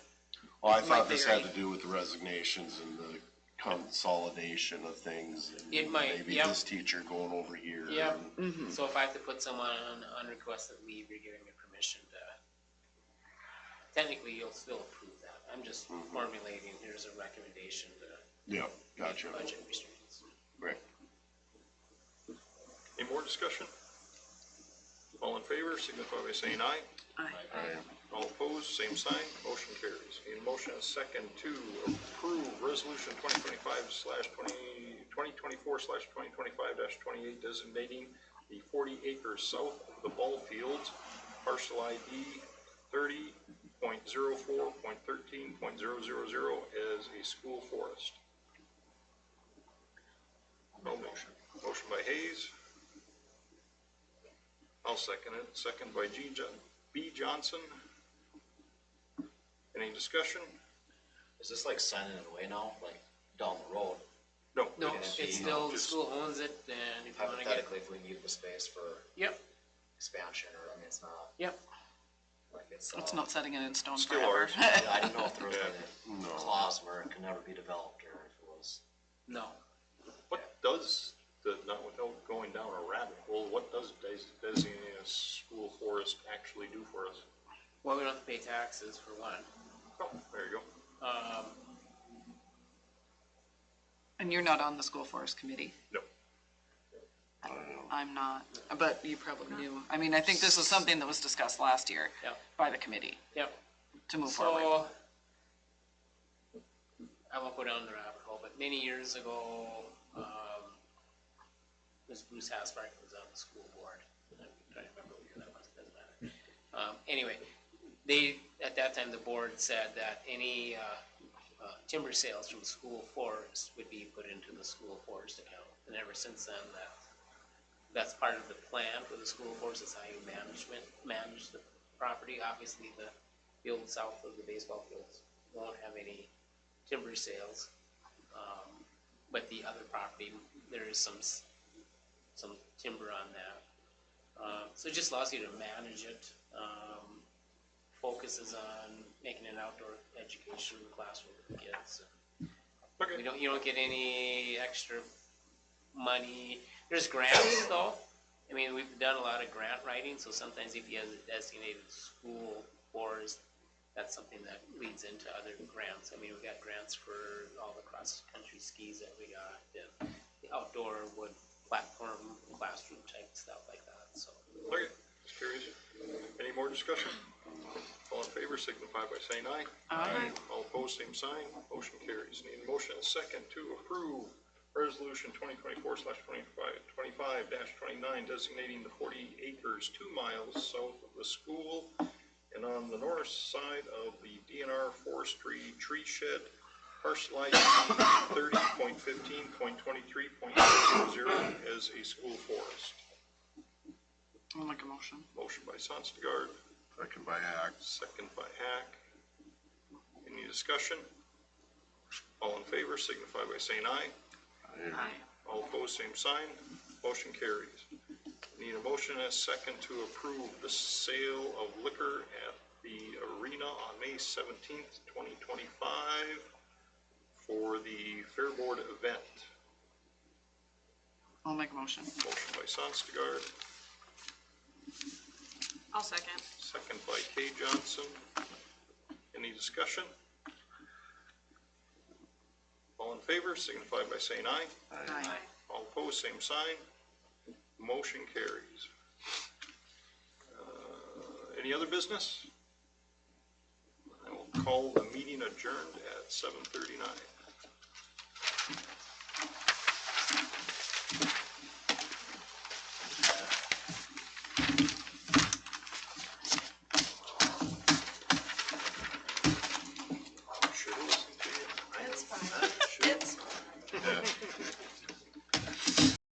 Well, I
Might
thought this had
vary.
to do with the resignations and the consolidation of things. And
It might,
Maybe
yep.
this teacher going over here.
Yeah,
and-
so if I have to put someone on unrequested leave, you're giving me permission to, technically, you'll still approve that. I'm just formulating, here's a recommendation to
Yeah,
meet
gotcha.
budget restraints.
Right.
Any more discussion? All in favor, signify by saying aye.
Aye.
All opposed, same sign, motion carries. Need a motion and a second to approve resolution 2024/2025-28 designating the 40 acres south of the ball fields, parcel ID 30.04.13.000 as a school forest. No motion. Motion by Hayes. I'll second it. Second by B. Johnson. Any discussion?
Is this like signing it away now, like down the road?
No.
No,
It's
it's
be-
still, the
just-
school owns it, and if you wanna get,
Hypothetically, if we need the space for
yep,
expansion, or, I mean, it's not
yep.
like it's.
It's not setting it in stone
Still
forever.
ours.
Yeah, I didn't know if there was
Yeah.
like a clause where it can never be developed, or if it was.
No.
What does not without going down a rabbit hole, what does designating a school forest actually do for us?
Well, we don't have to pay taxes for one.
Oh, there you go.
And you're not on the school forest committee?
No.
I'm not, but you probably knew. I mean, I think this was something that was discussed last year
Yep.
by the committee
Yep.
to move forward.
So, I won't go down the rabbit hole, but many years ago, Ms. Bruce Hasbrook was on the school board. I'm trying to remember what year that was, it doesn't matter. Anyway, at that time, the board said that any, timber sales from school forest would be put into the school forest account. And ever since then, that's part of the plan for the school forest, is how you manage the property. Obviously, the field south of the baseball fields won't have any timber sales. But the other property, there is some timber on that. So it just allows you to manage it. Focuses on making an outdoor education classroom for the kids.
Okay.
You don't get any extra money. There's grants though. I mean, we've done a lot of grant writing, so sometimes if you have a designated school forest, that's something that leads into other grants. I mean, we got grants for all the cross-country skis that we got, and the outdoor wood platform classroom type stuff like that, so.
Okay, just curious. Any more discussion? All in favor, signify by saying aye.
Aye.
All opposed, same sign. Motion carries. Need a motion and a second to approve resolution 2024/25-29 designating the 40 acres 2 miles south of the school and on the north side of the DNR forestry tree shed, parcel ID 30.15.23.00 as a school forest.
I'll make a motion.
Motion by Sonstagard,
Second by Hack.
second by Hack. Any discussion? All in favor signify by saying aye.
Aye.
All opposed, same sign. Motion carries. Need a motion and a second to approve the sale of liquor at the arena on May 17th, 2025 for the Fair Board event.
I'll make a motion.
Motion by Sonstagard,
I'll second.
second by Kay Johnson. Any discussion? All in favor signify by saying aye.
Aye.
All opposed, same sign. Motion carries. Any other business? I will call the meeting adjourned at 7:39.